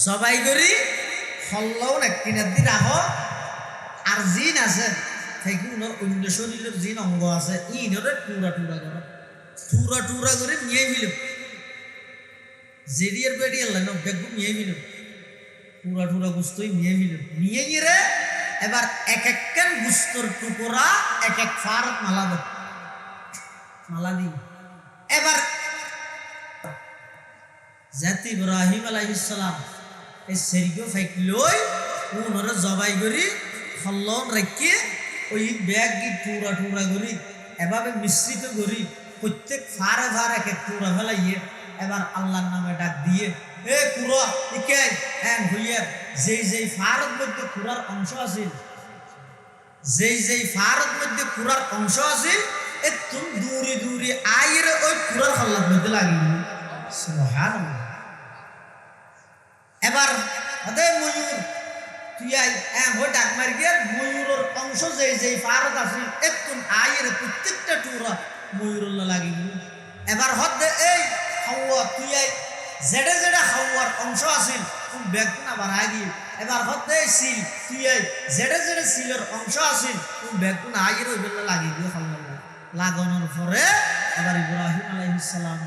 জবাই করি হল্লাও একদিনের দিন আহ আর জিন আছে থেকে উনার অন্য শরীরের জিন অঙ্গ আছে ইনরে টুরা টুরা করো, টুরা টুরা করে নিয়ে মিল জেরিয়ার বেড়ি আল্লাহ না বেগু নিয়ে মিল টুরা টুরা গুস্তই নিয়ে মিল নিয়ে গিয়ে এবার এক একখান গুস্তর টুকরা এক এক ফার মালা দো, মালা দি এবার জাতি ইব্রাহিম আলাইহিস সালাম এই সেরিগো ফাইকলই উনরে জবাই করি হল্লন রেখে ওই ব্যাগ গি টুরা টুরা করি এভাবে মিশ্রিত করি প্রত্যেক ফারে ফার এক এক টুরা ফেলাইয়ে এবার আল্লাহর নামে ডাক দিয়ে এ কুরা ইকে হ্যাঁ ভুইয়া যেই ফারত মধ্যে কুরার অংশ আছে, যেই ফারত মধ্যে কুরার অংশ আছে এ তুমি দূরে দূরে আইরে ওই কুরার হল্লার মধ্যে লাগি সুবহানাল্লাহ। এবার হদে ময়ূর তুই হো ডাক মার গিয়ে ময়ূরের অংশ যেই ফারত আছে এ তুমি আইরে প্রত্যেকটা টুরা ময়ূরুল্লাহ লাগি। এবার হদে এই হাওয়া তুই যেটা যেটা হাওয়ার অংশ আছে তুমি ব্যাগটা আবার আগিয়ে এবার হদে সিল তুই যেটা যেটা সিলের অংশ আছে তুমি ব্যাগটা আগিয়ে ওই বেলা লাগিয়ে দিয়ে হাল্লা লাগানোর পরে এবার ইব্রাহিম আলাইহিস সালাম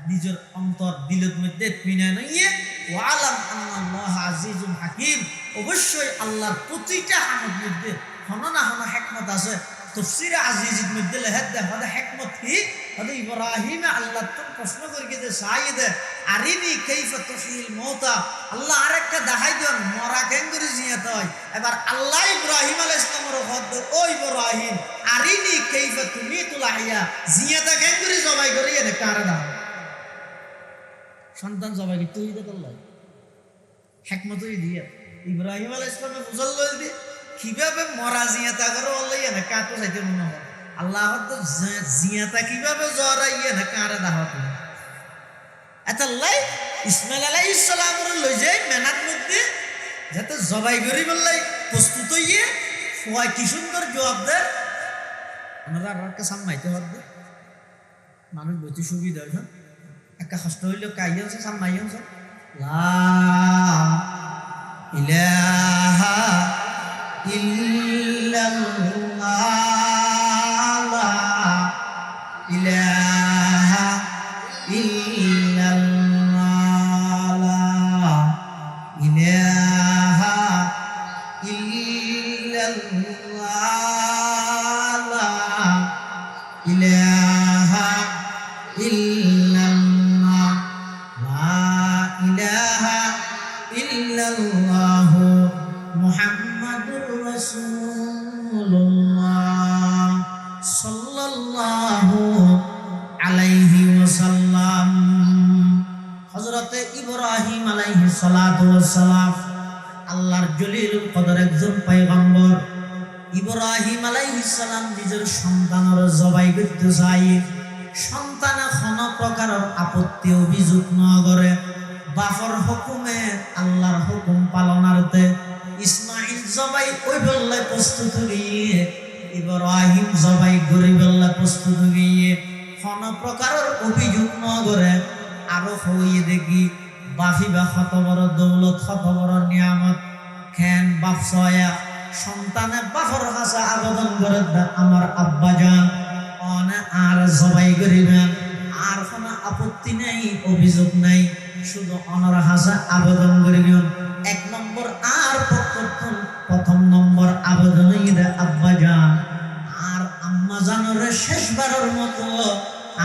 নিজের অন্তর দিলের মধ্যে পিনে নিয়ে ওয়ালাম আল্লাহ আজিজুল হাকিম, অবশ্যই আল্লাহর প্রতিটা হামদ মধ্যে হন না হন হিকমত আছে। তাফসীরে আজিজের মধ্যে লেখা দেয় হদে হিকমত কি হদে ইব্রাহিম আল্লাহ তো প্রশ্ন করে গিয়ে সাইদ আরিনি কাইফা তুহিল মাউতা, আল্লাহ আরেকটা দেখাই দেন মরা কেন করে জিয়াত হয়। এবার আল্লাহ ইব্রাহিম আলাইহিস সালামের হদ ও ইব্রাহিম আরিনি কাইফা তুমিতুল আহইয়া জিয়াত কেন করে জবাই করে এনে কারে দাও সন্তান জবাই করতে হইতে আল্লাহ হিকমতই দিয়ে ইব্রাহিম আলাইহিস সালামে বুঝাল দিয়ে কিভাবে মরা জিয়াতা করো আল্লাহ এনে কাটো চাইতে মনে হয় আল্লাহ তো জিয়াতা কিভাবে জরাইয়ে না কারে দাও এতাল্লাই ইসমাইল আলাইহিস সালামের লই যাই মেনাত মধ্যে যাতে জবাই করি বললাই প্রস্তুত হইয়ে ওই কি সুন্দর জবাব দেয় আমরা আর কা সামমাইতে হবে মানুষ বইতে সুবিধা হয় একটা কষ্ট হইলো কাইয়া আছে সামমাইয়া আছে লা ইলাহা ইল্লাল্লাহ লা ইলাহা ইল্লাল্লাহ লা ইলাহা ইল্লাল্লাহ লা ইলাহা ইল্লাল্লাহ লা ইলাহা ইল্লাল্লাহ মুহাম্মাদুর রাসূলুল্লাহ সাল্লাল্লাহু আলাইহি ওয়াসাল্লাম। হযরতে ইব্রাহিম আলাইহিস সালাতু ওয়াস সালাম আল্লাহর জলিলুল কদর একজন পয়গম্বর। ইব্রাহিম আলাইহিস সালাম নিজের সন্তানের জবাই করতে চাই, সন্তানে কোনো প্রকারের আপত্তি অভিযোগ না করে বাফর হুকুমে আল্লাহর হুকুম পালনার্থে ইসমাইল জবাই ওই বললে প্রস্তুত গিয়ে ইব্রাহিম জবাই গরি বললে প্রস্তুত গিয়ে কোনো প্রকারের অভিযোগ না করে আরো হইয়ে দেখি বাফি বা কত বড় দৌলত কত বড় নিয়ামত খেন বাপসয়া সন্তানে বাফর হাসা আবেদন করে আমার আব্বা জান অনে আর জবাই করিবেন আর কোনো আপত্তি নেই অভিযোগ নাই শুধু অনর হাসা আবেদন করিবেন। এক নম্বর আর প্রথম নম্বর আবেদন ইদে আব্বা জান আর আম্মা জানের শেষবারের মতো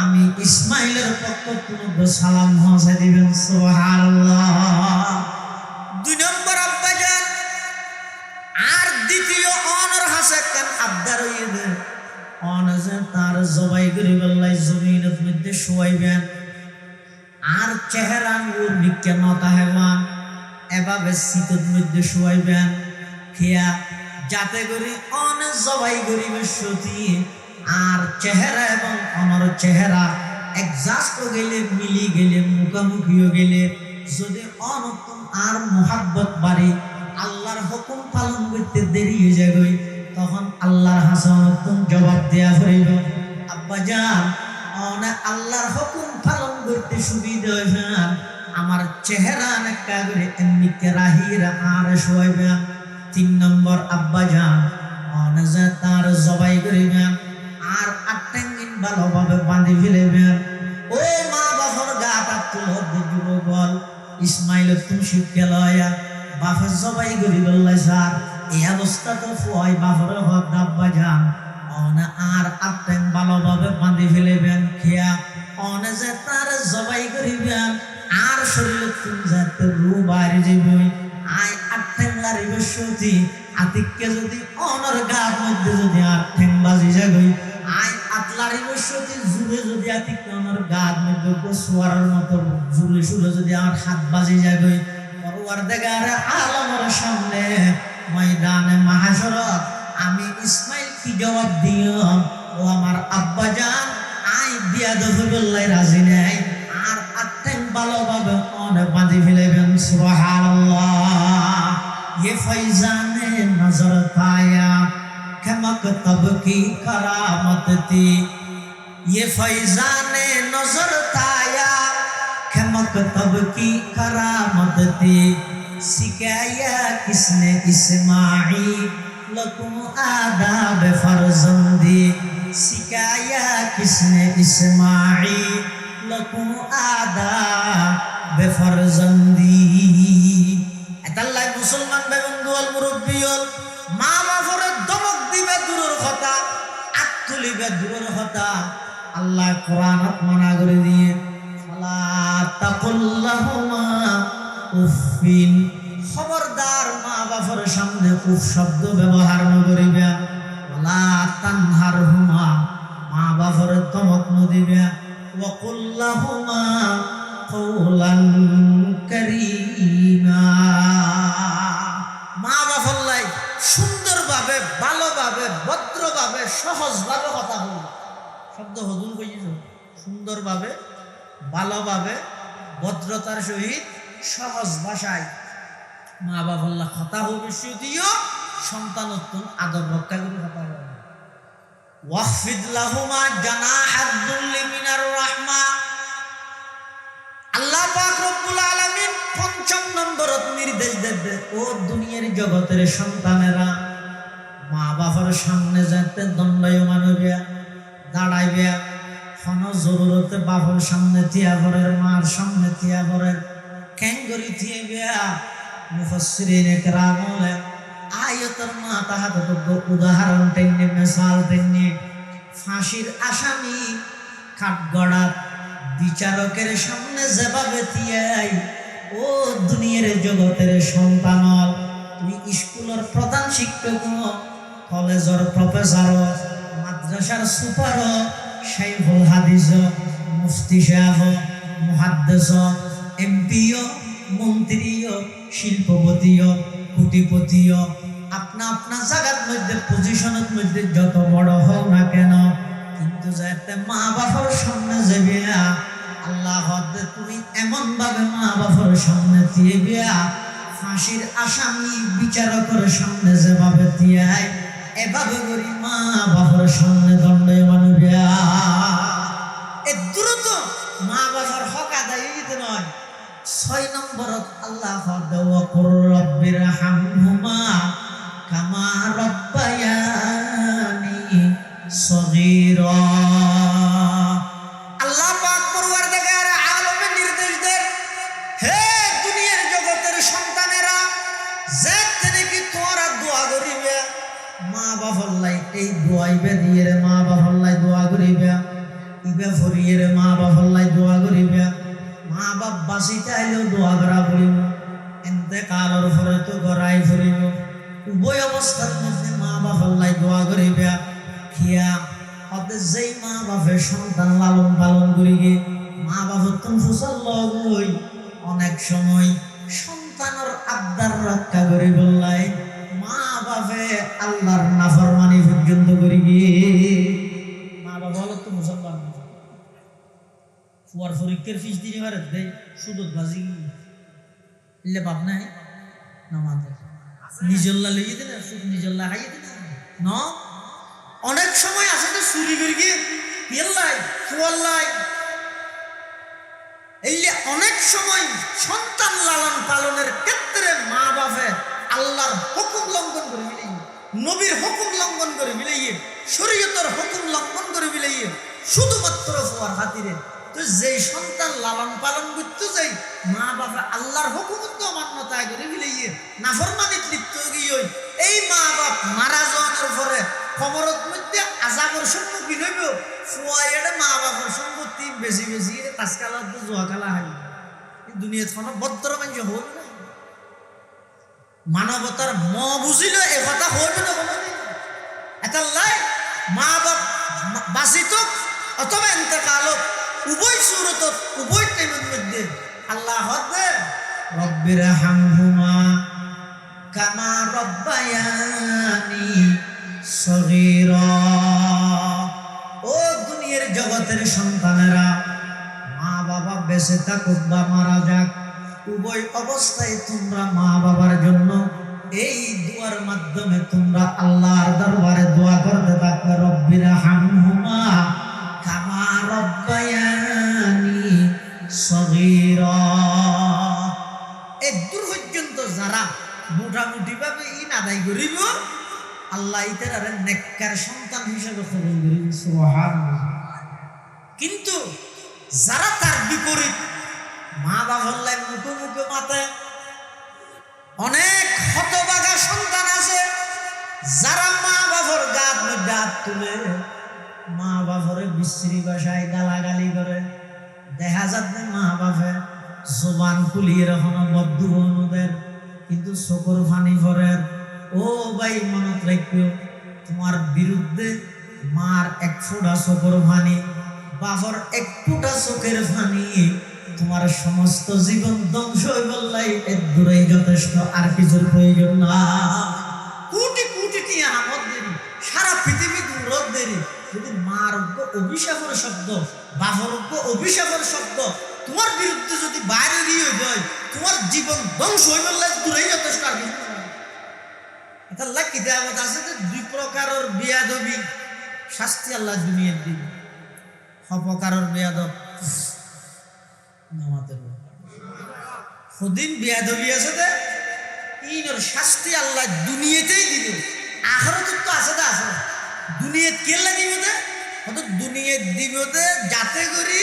আমি ইসমাইলের পক্ষ থেকে সালাম পৌঁছে দিবেন সুবহানাল্লাহ। দুই নম্বর আব্বা জান আর দ্বিতীয় অনর হাসা কেন আবদার ইদে অনজে তার জবাই করি বললাই জমিনের মধ্যে শোয়াইবেন আর চেহারা নূর নিকে নতা হেবান এভাবে শীতের মধ্যে শোয়াইবেন খেয়া যাতে করে অনেক জবাই করিবে সতী আর চেহারা এবং অনর চেহারা একজাস্ট গেলে মিলি গেলে মুখামুখিও গেলে যদি অনতুন আর মোহাব্বত বাড়ি আল্লাহর হুকুম পালন করতে দেরি হয়ে যাবে তখন আল্লাহর হাসানতুন জবাব দেয়া হইব আব্বা জান আল্লাহর হুকুম পালন করতে সুবিধা হয় আমার চেহারা নাকা করে এমনিতে রাহিরা আর শোয়াইবেন 3 নম্বর আব্বা জান অনজা তার জবাই করিবেন আর আটটাঙ্গিন ভালোভাবে বাঁধি ফেলবেন ও মা বাবার গাটা তুলো দিব বল ইসমাইল তুমি শিখে লয়া বাফের জবাই করি বললাই স্যার এই অবস্থা তো ফুয়াই বাফর হক আব্বা জান আর আটটাং ভালোভাবে বাঁধি ফেলবেন খেয়া অনজা তার জবাই করিবেন আর শরীর তুমি যাতে রু বাইরে যাবে আই আটটাংলার বসতি আতিককে যদি অনর গার মধ্যে যদি আটটাং বাজি যাবে আই আতলারি বসতি জুড়ে যদি আতিককে অনর গার মধ্যে গোসওয়ার মতো জুড়ে শুলে যদি আমার হাত বাজি যাবে পরওয়ারদিগার আলমের সামনে ময়দানে মাহশরত আমি ইসমাইল কি জবাব দিও ও আমার আব্বা জান আই বিয়াদব বললাই রাজি নাই আর আটটাং ভালোভাবে অনেক বাঁধি ফেলেবেন সুবহানাল্লাহ ये फैजाने नजर पाया खमक तब की करामत थी ये फैजाने नजर पाया खमक तब की करामत थी सिखाया किसने इस्माइल लकुम आदाब फर्जंदी सिखाया किसने इस्माइल लकुम आदाब फर्जंदी আল্লাহ মুসলমান বেগম মুরব্বিয়ল মা বাবারে দমক দিবে দূরের কথা আত্তুলিবে দূরের কথা আল্লাহ কোরআনত মানা করে দিয়ে ফালা তাকুল্লাহুমা উফিন খবরদার মা বাবার সামনে উফ শব্দ ব্যবহার ন করিবে ওয়ালা তানহারহুমা মা বাবারে দমক ন দিবে ওয়া কুল্লাহুমা কওলান কারীমা মা বাবাল্লাই সুন্দরভাবে ভালোভাবে ভদ্রভাবে সহজভাবে কথা বলবে শব্দ হদুন কইছ সুন্দরভাবে ভালোভাবে ভদ্রতার সহিত সহজ ভাষায় মা বাবাল্লা কথা হবে যদিও সন্তানোত্তম আদর রক্ষা করে কথা বলবে ওয়াখফিদ লাহুমা জানাহাদ দুল্লি মিনার রাহমা আল্লাহ পাক রব্বুল আলামিন ৫ নম্বর নির্দেশ দেবে ও দুনিয়ার জগতের সন্তানেরা মা বাবার সামনে যাতে দণ্ডায়মান হইবে দাঁড়াইবে কোনো জরুরতে বাবার সামনে থিয়া ঘরের মার সামনে থিয়া ঘরের ক্যাঙ্গরি থিয়ে গিয়া মুফাসসিরিনে কেরাম বলে আয়াতের মাথা হাতে উদাহরণ টেনে মিসাল টেনে ফাঁসির আসামি কাঠগড়া বিচারকের সামনে যেভাবে তিয়াই ও দুনিয়ার জগতের সন্তান তুমি স্কুলের প্রধান শিক্ষক কলেজের প্রফেসর মাদ্রাসার সুপার শাইখুল হাদিস মুফতি সাহেব মুহাদ্দিস এমপিও মন্ত্রীও শিল্পপতিও কোটিপতিও আপনা আপনা জায়গার মধ্যে পজিশনের মধ্যে যত বড় হোক না কেন কিন্তু যাতে মা বাবার সামনে যাবে আল্লাহ তুমি এমন ভাবে মা বাবার সামনে দিয়ে ফাঁসির আসামি বিচারকের সামনে যেভাবে দিয়ে এভাবে করি মা বাবার সামনে দণ্ডে মানবে এ দ্রুত মা বাবার হক আদায় দিতে নয় 6 নম্বরত আল্লাহ দেওয়া কর রব্বির হামহুমা কামা রব্বায়ানি সগীরা আল্লাহ পাক পরওয়ারদিগার আলমের নির্দেশ দেন হে দুনিয়ার জগতের সন্তানেরা যাতে নাকি তোরা দোয়া করিবে মা বাবার লাই এই দোয়াইবে দিয়ে মা বাবার লাই দোয়া করিবে ইবে ফরিয়ে মা বাবার লাই দোয়া করিবে মা বাপ বাঁচিতে আইলেও দোয়া করা করিব এতেকালের পরে তো গড়াই ফুরিব উভয় অবস্থার মধ্যে মা বাবার লাই দোয়া করিবে খিয়া ওদের যেই মা বাপের সন্তান লালন পালন করি গে মা বাপের তো ফুসল লই অনেক সময় সন্তানের আবদার রক্ষা করে বললাই মা বাপে আল্লাহর নাফরমানি পর্যন্ত করি গে মা বাবা হলো তো মুসলমান ফুয়ার ফরিকের ফিস দিনে পারে দেয় সুদত বাজি ইলে বাপ নাই নামাজের নিজল্লা লইয়ে দিন নিজল্লা খাইয়ে দিন ন অনেক সময় আছে তো চুরি করে গিয়ে ইল্লাই ফুয়াল্লাই এই অনেক সময় সন্তান লালন পালনের ক্ষেত্রে মা বাপে আল্লাহর হুকুম লঙ্ঘন করে মিলাই নবীর হুকুম লঙ্ঘন করে মিলাই শরীয়তের হুকুম লঙ্ঘন করে মিলাই শুধুমাত্র ফুয়ার খাতিরে তো যেই সন্তান লালন পালন করতে যাই মা বাবা আল্লাহর হুকুম তো অমান্যতা করে মিলাই নাফরমানিত লিপ্ত গিয়ে এই মা বাপ মারা যাওয়ার পরে খবরের মধ্যে আযাবের সম্মুখীন হইব ফুয়াইয়ের মা বাবার সম্পত্তি বেশি বেশি তাজকালা তো জোয়া খেলা হয় দুনিয়াত কোনো ভদ্র মানুষ হল না মানবতার ম বুঝিল এ কথা হইবে না কোনোদিন এটা লাই মা বাপ বাঁচিত অথবা এতেকালত উভয় সুরত উভয় টাইমের মধ্যে আল্লাহ হদে রব্বির হামহুমা কামা রব্বায়ানি সগীরা ও দুনিয়ার জগতের সন্তানেরা মা বাবা বেঁচে থাকুক বা মারা যাক উভয় অবস্থায় তোমরা মা বাবার জন্য এই দুয়ার মাধ্যমে তোমরা আল্লাহর দরবারে দোয়া করতে থাকবে রব্বির হামহুমা কামা রব্বায়ানি সগীরা এই দূর পর্যন্ত যারা মোটামুটি ভাবে ইন আদায় করিব আল্লাহ ইতার নেককার সন্তান হিসেবে কবুল করিব সুবহানাল্লাহ কিন্তু যারা তার বিপরীত মা বাবার লাই মুখে মুখে মাতে অনেক হতভাগা সন্তান আছে যারা মা বাবার গাত মধ্যে হাত তুলে মা বাবারে বিশ্রী ভাষায় গালাগালি করে দেখা যাচ্ছে মা বাপে জবান খুলিয়ে এখনো বদ্ধদের কিন্তু চকুর ফানি ভরে ও ভাই মনত রাখিও তোমার বিরুদ্ধে মার এক ফোঁটা চকুর ফানি বাবার এক ফোঁটা চোখের ফানি তোমার সমস্ত জীবন ধ্বংস হয়ে বললাই এর দূরেই যথেষ্ট আর কিছুর প্রয়োজন না কোটি কোটি টিয়া আমদ দেরি সারা পৃথিবী দূরত দেরি যদি মার অভিশাপের শব্দ বাবার অভিশাপের শব্দ তোমার বিরুদ্ধে যদি বাইরে দিয়ে যায় তোমার জীবন ধ্বংস হয়ে বললাই দূরেই যথেষ্ট আর কিছু এটা আল্লাহ কিতাবত আছে যে দুই প্রকারের বেয়াদবি শাস্তি আল্লাহ দুনিয়ার দিন অপকারের বেয়াদব নামাতের সদিন বেয়াদবি আছে যে ইনর শাস্তি আল্লাহ দুনিয়াতেই দিবে আখিরাতে তো আছে না আছে দুনিয়াত কেলা দিবে না কত দুনিয়াত দিবে না যাতে করি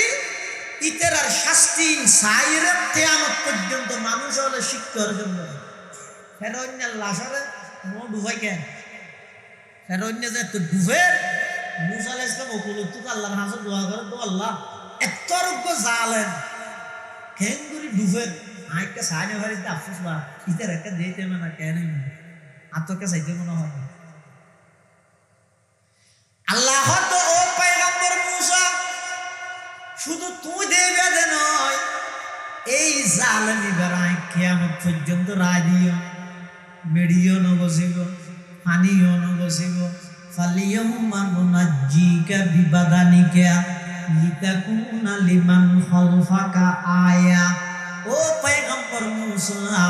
ইতের আর শাস্তি সাইরে কিয়ামত পর্যন্ত মানুষ হলে শিক্ষার জন্য ফেরন্য লাশরে নো ডুবাই কেন ফেরন্য যে তো ডুবে মুসা আলাইহিস সালাম উপলব্ধ আল্লাহর হাজত দোয়া করে তো আল্লাহ এত রোগ জালেন কেঙ্গুরি ডুবে আইকা সাইনে ভারিতে আফসোস না ইতের একটা দিতে না কেন আতকে চাইতে মনে হয় আল্লাহ তো ও পয়গম্বর মুসা শুধু তুই দেবে দে নয় এই জালেমি বেড়ায় কিয়ামত পর্যন্ত রায় দিও মেডিও নবসিব পানিও নবসিব ফালিয়াউমা নুনাজ্জিকা বিবাদানিকা লিতাকুনা লিমান খালফাকা আয়া ও পয়গম্বর মুসা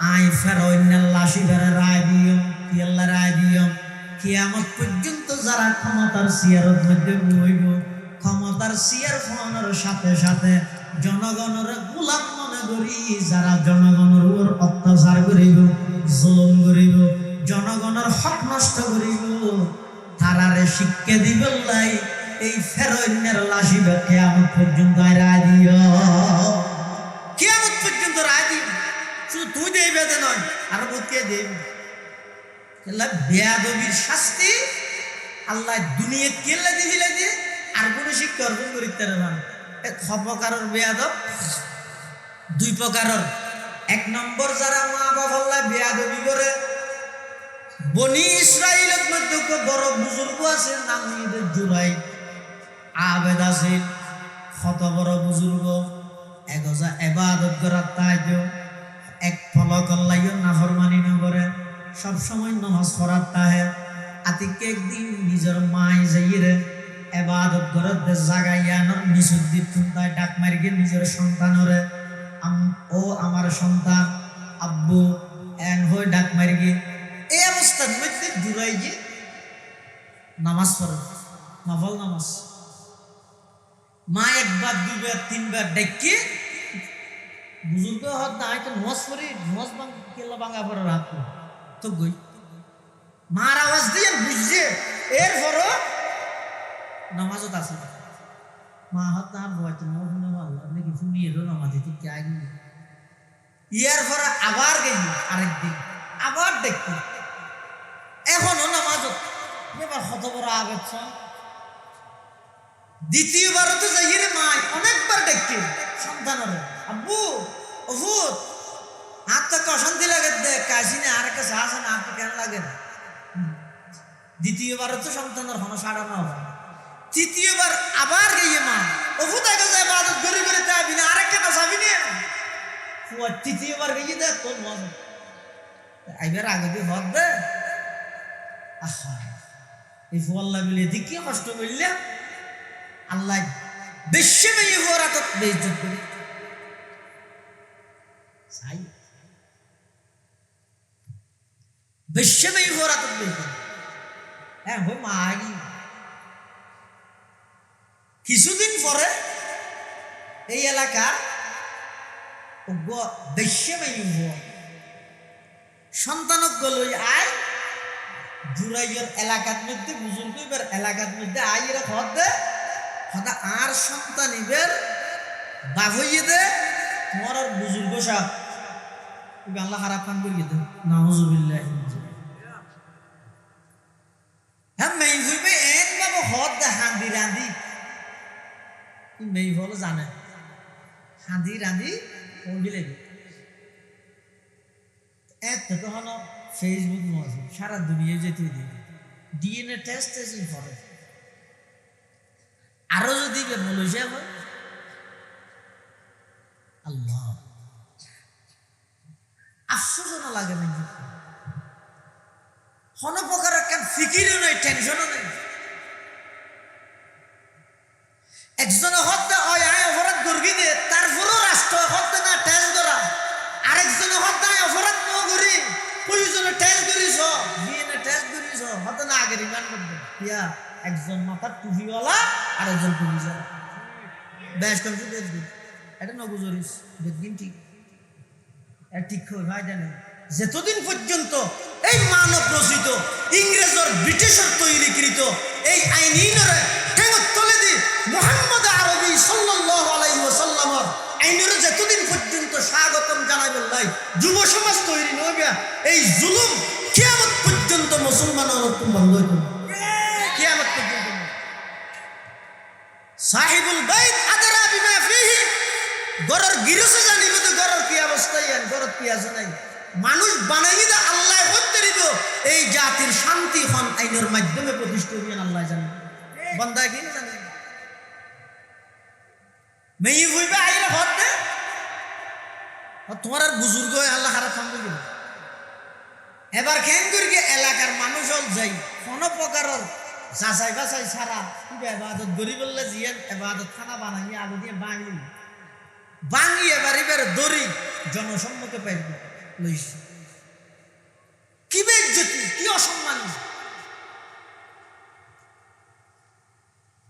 আই ফেরাউনের লাশি ধরে রায় দিও কি আল্লাহ রায় দিও কিয়ামত পর্যন্ত যারা ক্ষমতার সিয়ারত মধ্যে বইব ক্ষমতার সিয়ার ফোনের সাথে সাথে জনগণের গোলাম মনে করি যারা জনগণের উপর অত্যাচার করিব জুলুম করিব জনগণের হক নষ্ট করিব তারারে শিক্ষা দিবেন লাই এই ফেরাউনের লাশি কিয়ামত পর্যন্ত রায় দিও কিয়ামত পর্যন্ত রায় দিও শুধু তুই দেবে দে নয় আর কে দেবে বেয়াদবির শাস্তি আল্লাহ দুনিয়া কেলে দিবিলে দিয়ে আর কোন শিক্ষা অর্জন করিতে না এক প্রকারের বেয়াদব দুই প্রকারের এক নম্বর যারা মা বাবা বেয়াদবি করে বনি ইসরাইলের মধ্যে বড় বুজুর্গ আছে নাম জুরাই আবেদ আছে কত বড় বুজুর্গ এগজা এবাদত করার তাই এক ফলক আল্লাহ নাফরমানি না করে সব সময় নামাজ পড়ার তাহে আতিকে একদিন নিজের মাই যাইরে এবাদত করার জাগাইয়া নিচুর দিক ডাক মারি গিয়ে নিজের সন্তানরে ও আমার সন্তান আব্বু এন হয়ে ডাক মারি গিয়ে এই অবস্থার মধ্যে দূরাই গিয়ে নামাজ পড়ে, নফল নামাজ। মা একবার দুইবার তিনবার ডেকে বুজুর্গ হত না হয়তো নামাজ পড়ি, নামাজ কেলা ভাঙা পড়ে রাত তো গই মার আওয়াজ দিয়ে বুঝছে এরপরও নামাজত আছে। মা হত না বয়তো না শুনে আল্লাহ নাকি শুনি এলো নামাজ ঠিক আগে ইয়ার পরে আবার গেল আরেকদিন আবার দেখতে এখনো নামাজত এবার কত বড় আগেছ। দ্বিতীয়বারও তো যাই রে মা অনেকবার দেখতে সন্তানের আব্বু অভূত হাত তো অশান্তি লাগে দেখ কাশিনে আর একটা সাহস না হাত কেন লাগে না। দ্বিতীয়বারও তো সন্তানের হনো সাড়া না হবে। তৃতীয়বার আবার গিয়ে মা অভূত আগে যায় বাদত গড়ি গড়ি চাবি না আরেকটা চাবি না। তৃতীয়বার গিয়ে দেখ তোর মজা আইবার আগে দিয়ে হত দে। আহা এই ফল্লা মিলিয়ে দি কি কষ্ট করলে আল্লাহ বেশি মেয়ে হওয়ার তো বেইজ্জত করি চাই বেশি মেয়ে হওয়ার তো বেইজ্জত। হ্যাঁ হো মা কিছুদিন পরে এই এলাকার বেশি মেয়ে হওয়া সন্তানক গলই আয় জুরাইয়ের এলাকার মধ্যে বুজুর্গ এবার এলাকার মধ্যে আইয়ের হদ দে হদা আর সন্তান এবার বাপ হইয়ে দে তোমার আর বুজুর্গ সাহ আল্লাহ খারাপ কাম করিয়ে দে নাউজুবিল্লাহ। হ্যাঁ মেয়ে হইবে এন বাবু হদ দে হাঁদি রাঁধি মেয়ে হলো জানে হাঁদি রাঁধি বলবি এত তো হলো ফেসবুক মজা সারা দুনিয়া যেতে দিবে ডিএনএ টেস্ট করে আরো যদি মালয়েশিয়া হয় আল্লাহ আশ্চর্য না লাগে না কোনো প্রকার একটা ফিকিরও নেই টেনশনও নেই। একজনে হত্যা হয় আয় অপরাধ করবি দে তারপরও রাষ্ট্র হত্যা না টেস্ট করা আরেকজনে হত্যা অপরাধ ন করি প্রয়োজনে টেস্ট করিস ডিএনএ টেস্ট করিস হত্যা না আগে রিমান্ড করবে ইয়া একজন মাথার টুপিওয়ালা আর একজন পুলিশ বেশ কমছে দেখবেন এটা নগুজরিস দেখবেন ঠিক ঠিক ভাই জানেন যতদিন পর্যন্ত এই মানব রচিত ইংরেজর ব্রিটিশর তৈরিকৃত এই আইনরে ঠেঙত তলে দি মুহাম্মদ আরবি সাল্লাল্লাহু আলাইহি ওয়াসাল্লামর আইনরে যতদিন পর্যন্ত স্বাগতম জানাবেন নাই যুব সমাজ তৈরি নবে এই জুলুম কিয়ামত পর্যন্ত মুসলমানের উপর বন্ধ হইতো কিয়ামত পর্যন্ত। সাহিবুল বাইত আদরা বিমা ফিহি গরর গিরসে জানিব তো গরর কি অবস্থায় গরর কি আছে নাই মানুষ বানাই দা আল্লাহ করতে দিব এই জাতির শান্তি হন আইনের মাধ্যমে প্রতিষ্ঠা হইবেন আল্লাহ জানেন বান্দা কি জানেন মেয়ে হইবে আইরে হতে তোমার আর বুজুর্গ আল্লাহ খারাপ কাম করবে। এবার কেন করি এলাকার মানুষ যাই কোনো প্রকারের যাচাই বাছাই ছাড়া এবাদত গরিব বললে জিয়ান এবাদত খানা বানাই আলু দিয়ে বাঙি এবার এবার দড়ি জনসম্মুখে পাইব লইছে কি বেজ্জতি কি অসম্মান।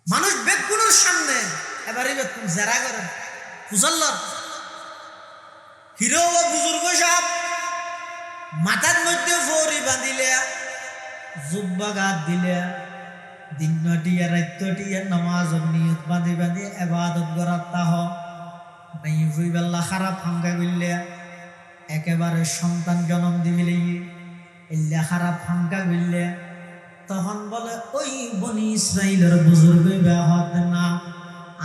মানুষ বেগুনের সামনে এবার এবার জেরা করে ফুজল্লার হিরো ও বুজুর্গ সব মাথার মধ্যে ফরি বাঁধিলে জুব্বা গাত দিলে দিনটিয়া রাত্যটিয়া নামাজ নিয়ত বাঁধি বাঁধি এবাদত করার তাহ নাই হইবেল্লা খারাপ হাঙ্গা করলে একেবারে সন্তান জন্ম দিবিলে এল্লা খারাপ হাঙ্গা করলে তখন বলে ওই বনি ইসরাইলের বুজুর্গ হদ না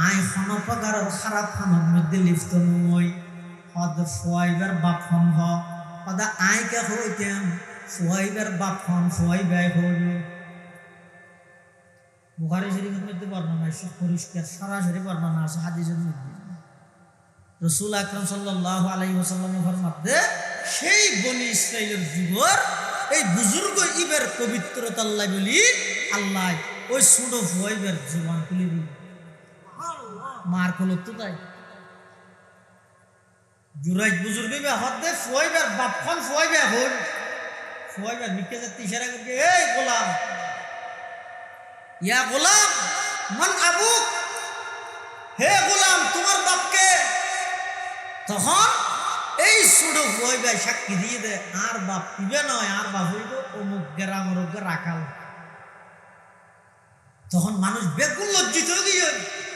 আই কোনো প্রকারের খারাপ খানার মধ্যে লিপ্ত নই হদ ফুয়াইবার বাপ হন হদা আইকে হইতেন ফুয়াইবার বাপ হন ফুয়াই ব্যয় হইল। বুখারী শরীফের মধ্যে বর্ণনা আছে পরিষ্কার সরাসরি বর্ণনা আছে হাদিসের মধ্যে রাসূল আকরাম সাল্লাল্লাহু আলাইহি ওয়াসাল্লামের ফরমাতে সেই বনি ইসরাইলের যুগর এই বুজুর্গ ইবের পবিত্রতা আল্লাহ বলি আল্লাহ ওই ছোট ফুয়াইবার জবান খুলে দিল মার খোলত তো তাই জুরাইজ বুজুর্গি বে হদে ফুয়াইবার বাপখান ফুয়াইবে হন ফুয়াইবার মিকে যাতে ইশারা করে এই গোলাম ইয়া গোলাম মান আবুক হে গোলাম তোমার বাপকে তখন এই ছোট ফুয়াইবে সাক্ষী দিয়ে দে আর বাপ ইবে নয় আর বাপ হইব অমুক গ্রামের রাখাল তখন মানুষ বেগুন লজ্জিত গিয়ে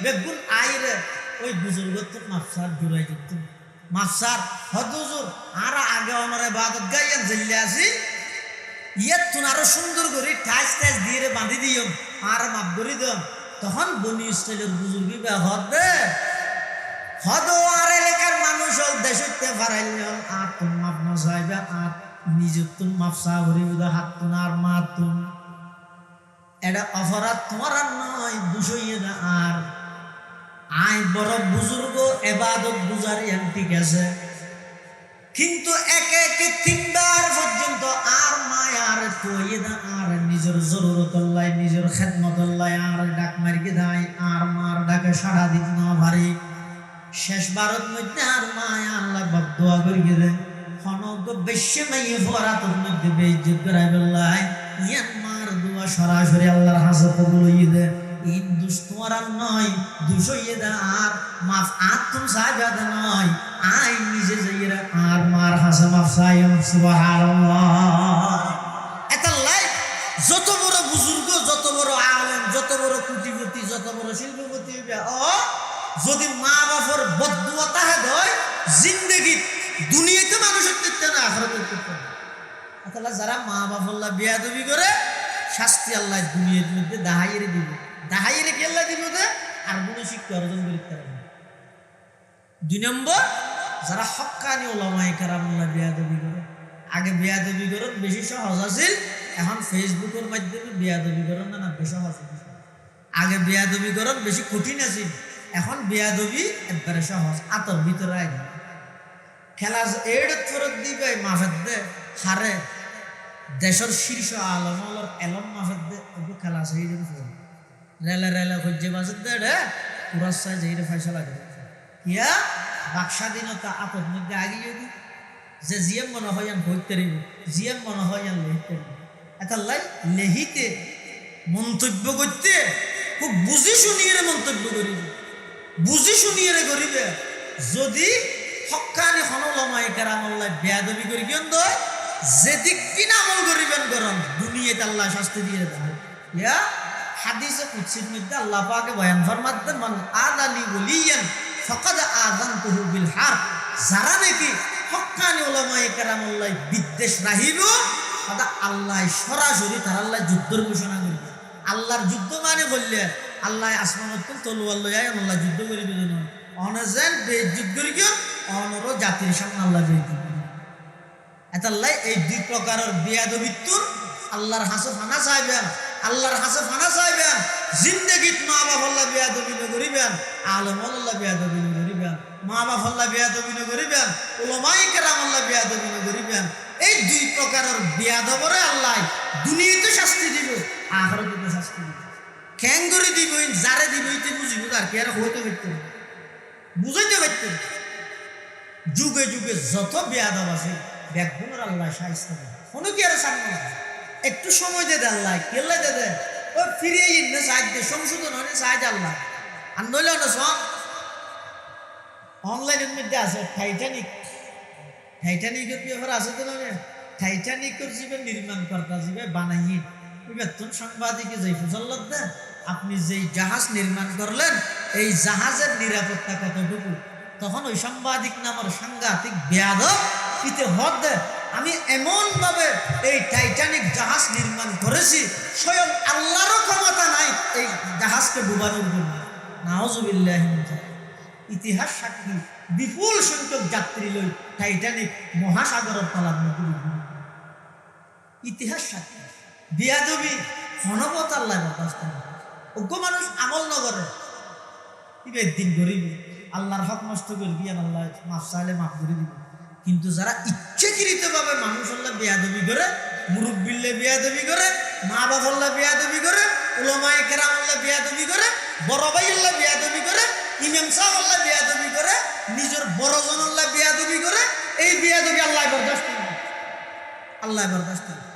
বেগুন আইরে ওই বুজুর্গ তো মাফসার জুড়াই যেত মাফসার হদুজুর আর আগে অনরে বাদত গাইয়া জেলে আসি ইয়াত তুন আরো সুন্দর করে ঠাস ঠাস দিয়ে বাঁধি দিও আর মাপ করি দিও তখন বনি স্টাইলের বুজুর্গি বে হদ দে হদ আর এলাকার মানুষ হোক দেশ হইতে পারাইল আর তুম মাপ না চাইবে আর নিজের তুম মাফসা ভরি হাত তুন আর মা তুন এটা অপরাধ তোমার আর নয় দুশোইয়ে না আর আই বড় বুজুর্গ এবাদত বুঝারিয়ান ঠিক আছে কিন্তু একে একে তিনবার পর্যন্ত আর মায় আর কইয়ে না আর নিজের জরুরত লাই নিজের খেদমত লাই আর ডাক মারিকে দেয় আর মার ডাকে সাড়া দিত না ভারী শেষ বারত মধ্যে আর মায় আল্লাহ বাপ দোয়া করিয়ে দেয় হনক বেশি মাইয়ে ফরাতর মধ্যে বেইজ্জত করাই বললাই ইয়ান মার দোয়া সরাসরি আল্লাহর হাসে কবুল হইয়ে দে ইন দুষ তোমার আর নয় দুষ হইয়ে দে আর মাফ আর তুম সাহায্য নয় আই নিজে যাইয়ে আর মার হাসে মাফ সাইম সুবহানাল্লাহ এটা লাই যত বড় বুজুর্গ যত বড় আলেম যত বড় কোটিপতি যত বড় শিল্পপতি ও যদি মা বাবার বদদুয়া তাহে হয় জিন্দেগি দুনিয়াতে মানুষের করতে না আখিরাতের করতে না আসলে যারা মা বাবা বিয়াদবি করে শাস্তি আল্লাহ দুনিয়ার মধ্যে দাহাইরে দিব দাহাইরে কি আল্লাহ দিব দে আর গুণ শিক্ষা অর্জন করতে পারবে 2 নম্বর যারা হক্কানি ওলামায়ে কেরামুল্লাহ বিয়াদবি করে আগে বিয়াদবি করে বেশি সহজ আছিল এখন ফেসবুকের মাধ্যমে বিয়াদবি করে না বেশি সহজ আগে বিয়াদবি করে বেশি কঠিন আছিল এখন বিয়াদবি একবারে সহজ আতর ভিতরে আগে খেলা এড়ে ফেরত দিবে মাফেদ দে হারে দেশের শীর্ষ আলমর এলম মাফেদ দে ওকে খেলা সেই রেলে রেলে হজ্জে বাজের দে রে পুরাসায় যেই ফয়সালা করে ইয়া বাকস্বাধীনতা আপদ মধ্যে আগিয়ে দি যে জিএম মনে হয় হইতে রইব জিএম মনে হয় লইতে রইব এটা লাই লেহিতে মন্তব্য করতে খুব বুঝি শুনিয়ে মন্তব্য করিব বুঝি শুনিয়ে করিবে যদি হক্কানি হনলমায়ে কেরামুল্লাহ বেয়াদবি করি কেন দয় যেদিক কিনা আমল করিবেন গরম দুনিয়াতে আল্লাহ শাস্তি দিয়ে দেয় ইয়া হাদিসে কুদসির মধ্যে আল্লাহ পাকে বয়ান ফরমাতেন মান আদালি ওলিয়ান ফাকাদ আযানতুহু বিল হারব যারা নাকি হক্কানি উলামায়ে কেরামুল্লাহ বিদ্বেষ রাহিব তারা আল্লাহ সরাসরি তার আল্লাহ যুদ্ধের ঘোষণা করিবে আল্লাহর যুদ্ধ মানে বললে আল্লাহ আসমানত তলোয়ার লইয়া আল্লাহ যুদ্ধ করিবে না অনজেন বেইজ্জত করি কেন অনর জাতির সামনে আল্লাহ বেইজ্জত এতাল্লাই এই 2 প্রকারের বেয়াদবিত্তুন আল্লাহর হাসে ফানা চাইবেন আল্লাহর হাসে ফানা চাইবেন জিন্দেগিত মা বাপ আল্লাহ বেয়াদবি করিবেন আলেম আল্লাহ বেয়াদবি করিবেন মা বাপ আল্লাহ বেয়াদবি করিবেন উলামায়ে কেরাম আল্লাহ বেয়াদবি করিবেন এই 2 প্রকারের বেয়াদবরে আল্লাহ দুনিয়াতে শাস্তি দিব আখিরাতে শাস্তি দিব কেন করে দিব যারে দিব ইতে বুঝিব আর কি আর হইতে পারতে বুঝাইতে পারতে যুগে যুগে যত বেয়াদব আছে দেখুন আল্লাহ শাস্তি দেয় কোনো কি আর সামনে একটু সময় দে আল্লাহ কেল্লা দে ও ফিরিয়ে ইন্নে সাহায্য সংশোধন হলে সাহায্য আল্লাহ আর নইলে না সব অনলাইনের মধ্যে আছে টাইটানিকের ব্যাপার আছে তো না টাইটানিকের জীবন নির্মাণ করতে যাবে বানাইয়ে বেতন সাংবাদিকে যাই ফুজল্লত দেন আপনি যেই জাহাজ নির্মাণ করলেন এই জাহাজের নিরাপত্তা কতটুকু তখন ওই সাংবাদিক নামের সাংঘাতিক বেয়াদব ইতে হদ দেয় আমি এমন ভাবে এই টাইটানিক জাহাজ নির্মাণ করেছি স্বয়ং আল্লাহরও ক্ষমতা নাই এই জাহাজকে ডুবানোর জন্য নাউজুবিল্লাহি মিন যালিক ইতিহাস সাক্ষী বিপুল সংখ্যক যাত্রী লই টাইটানিক মহাসাগরের তলার মধ্যে ইতিহাস সাক্ষী বিয়াদবি হনবত আল্লাহ বাতাস্তা ওগো মানুষ আমল নগরে ইবে দিন গরিব আল্লাহর হক নষ্ট করবি আল্লাহ মাফ চাইলে মাফ করে দিবে কিন্তু যারা ইচ্ছাকৃতভাবে মানুষ আল্লাহ বেয়াদবি করে মুরব্বিল্লে বেয়াদবি করে মা বাবা আল্লাহ বেয়াদবি করে উলামায়ে কেরাম আল্লাহ বেয়াদবি করে বড় ভাই আল্লাহ বেয়াদবি করে ইমাম সাহেব আল্লাহ বেয়াদবি করে নিজের বড় জন আল্লাহ বেয়াদবি বেয়াদবি আল্লাহ বরদাস্ত করবে, আল্লাহ বরদাস্ত করবে।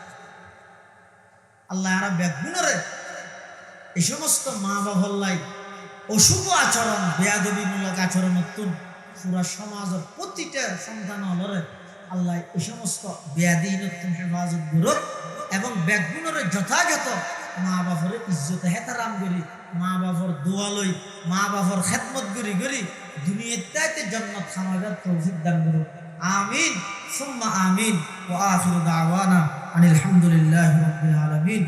আল্লাহ আর বেগুনরে এই সমস্ত মা বাবার অশুভ আচরণ বেয়াদবিমূলক আচরণ নতুন পুরা সমাজের প্রতিটা সন্তান হলরে আল্লাহ এই সমস্ত বেয়াদি নতুন হেফাজত গুরুক এবং বেগুনরে যথাযথ মা বাবার ইজ্জত হেতারাম করি, মা বাবার দোয়া লই, মা বাবার খেদমত করি করি দুনিয়াতে জান্নাত খামাগার তৌফিক দান করুক। আমিন সুম্মা আমিন। ওয়া আখিরু দাওয়ানা আনিল হামদুলিল্লাহি রাব্বিল আলামিন।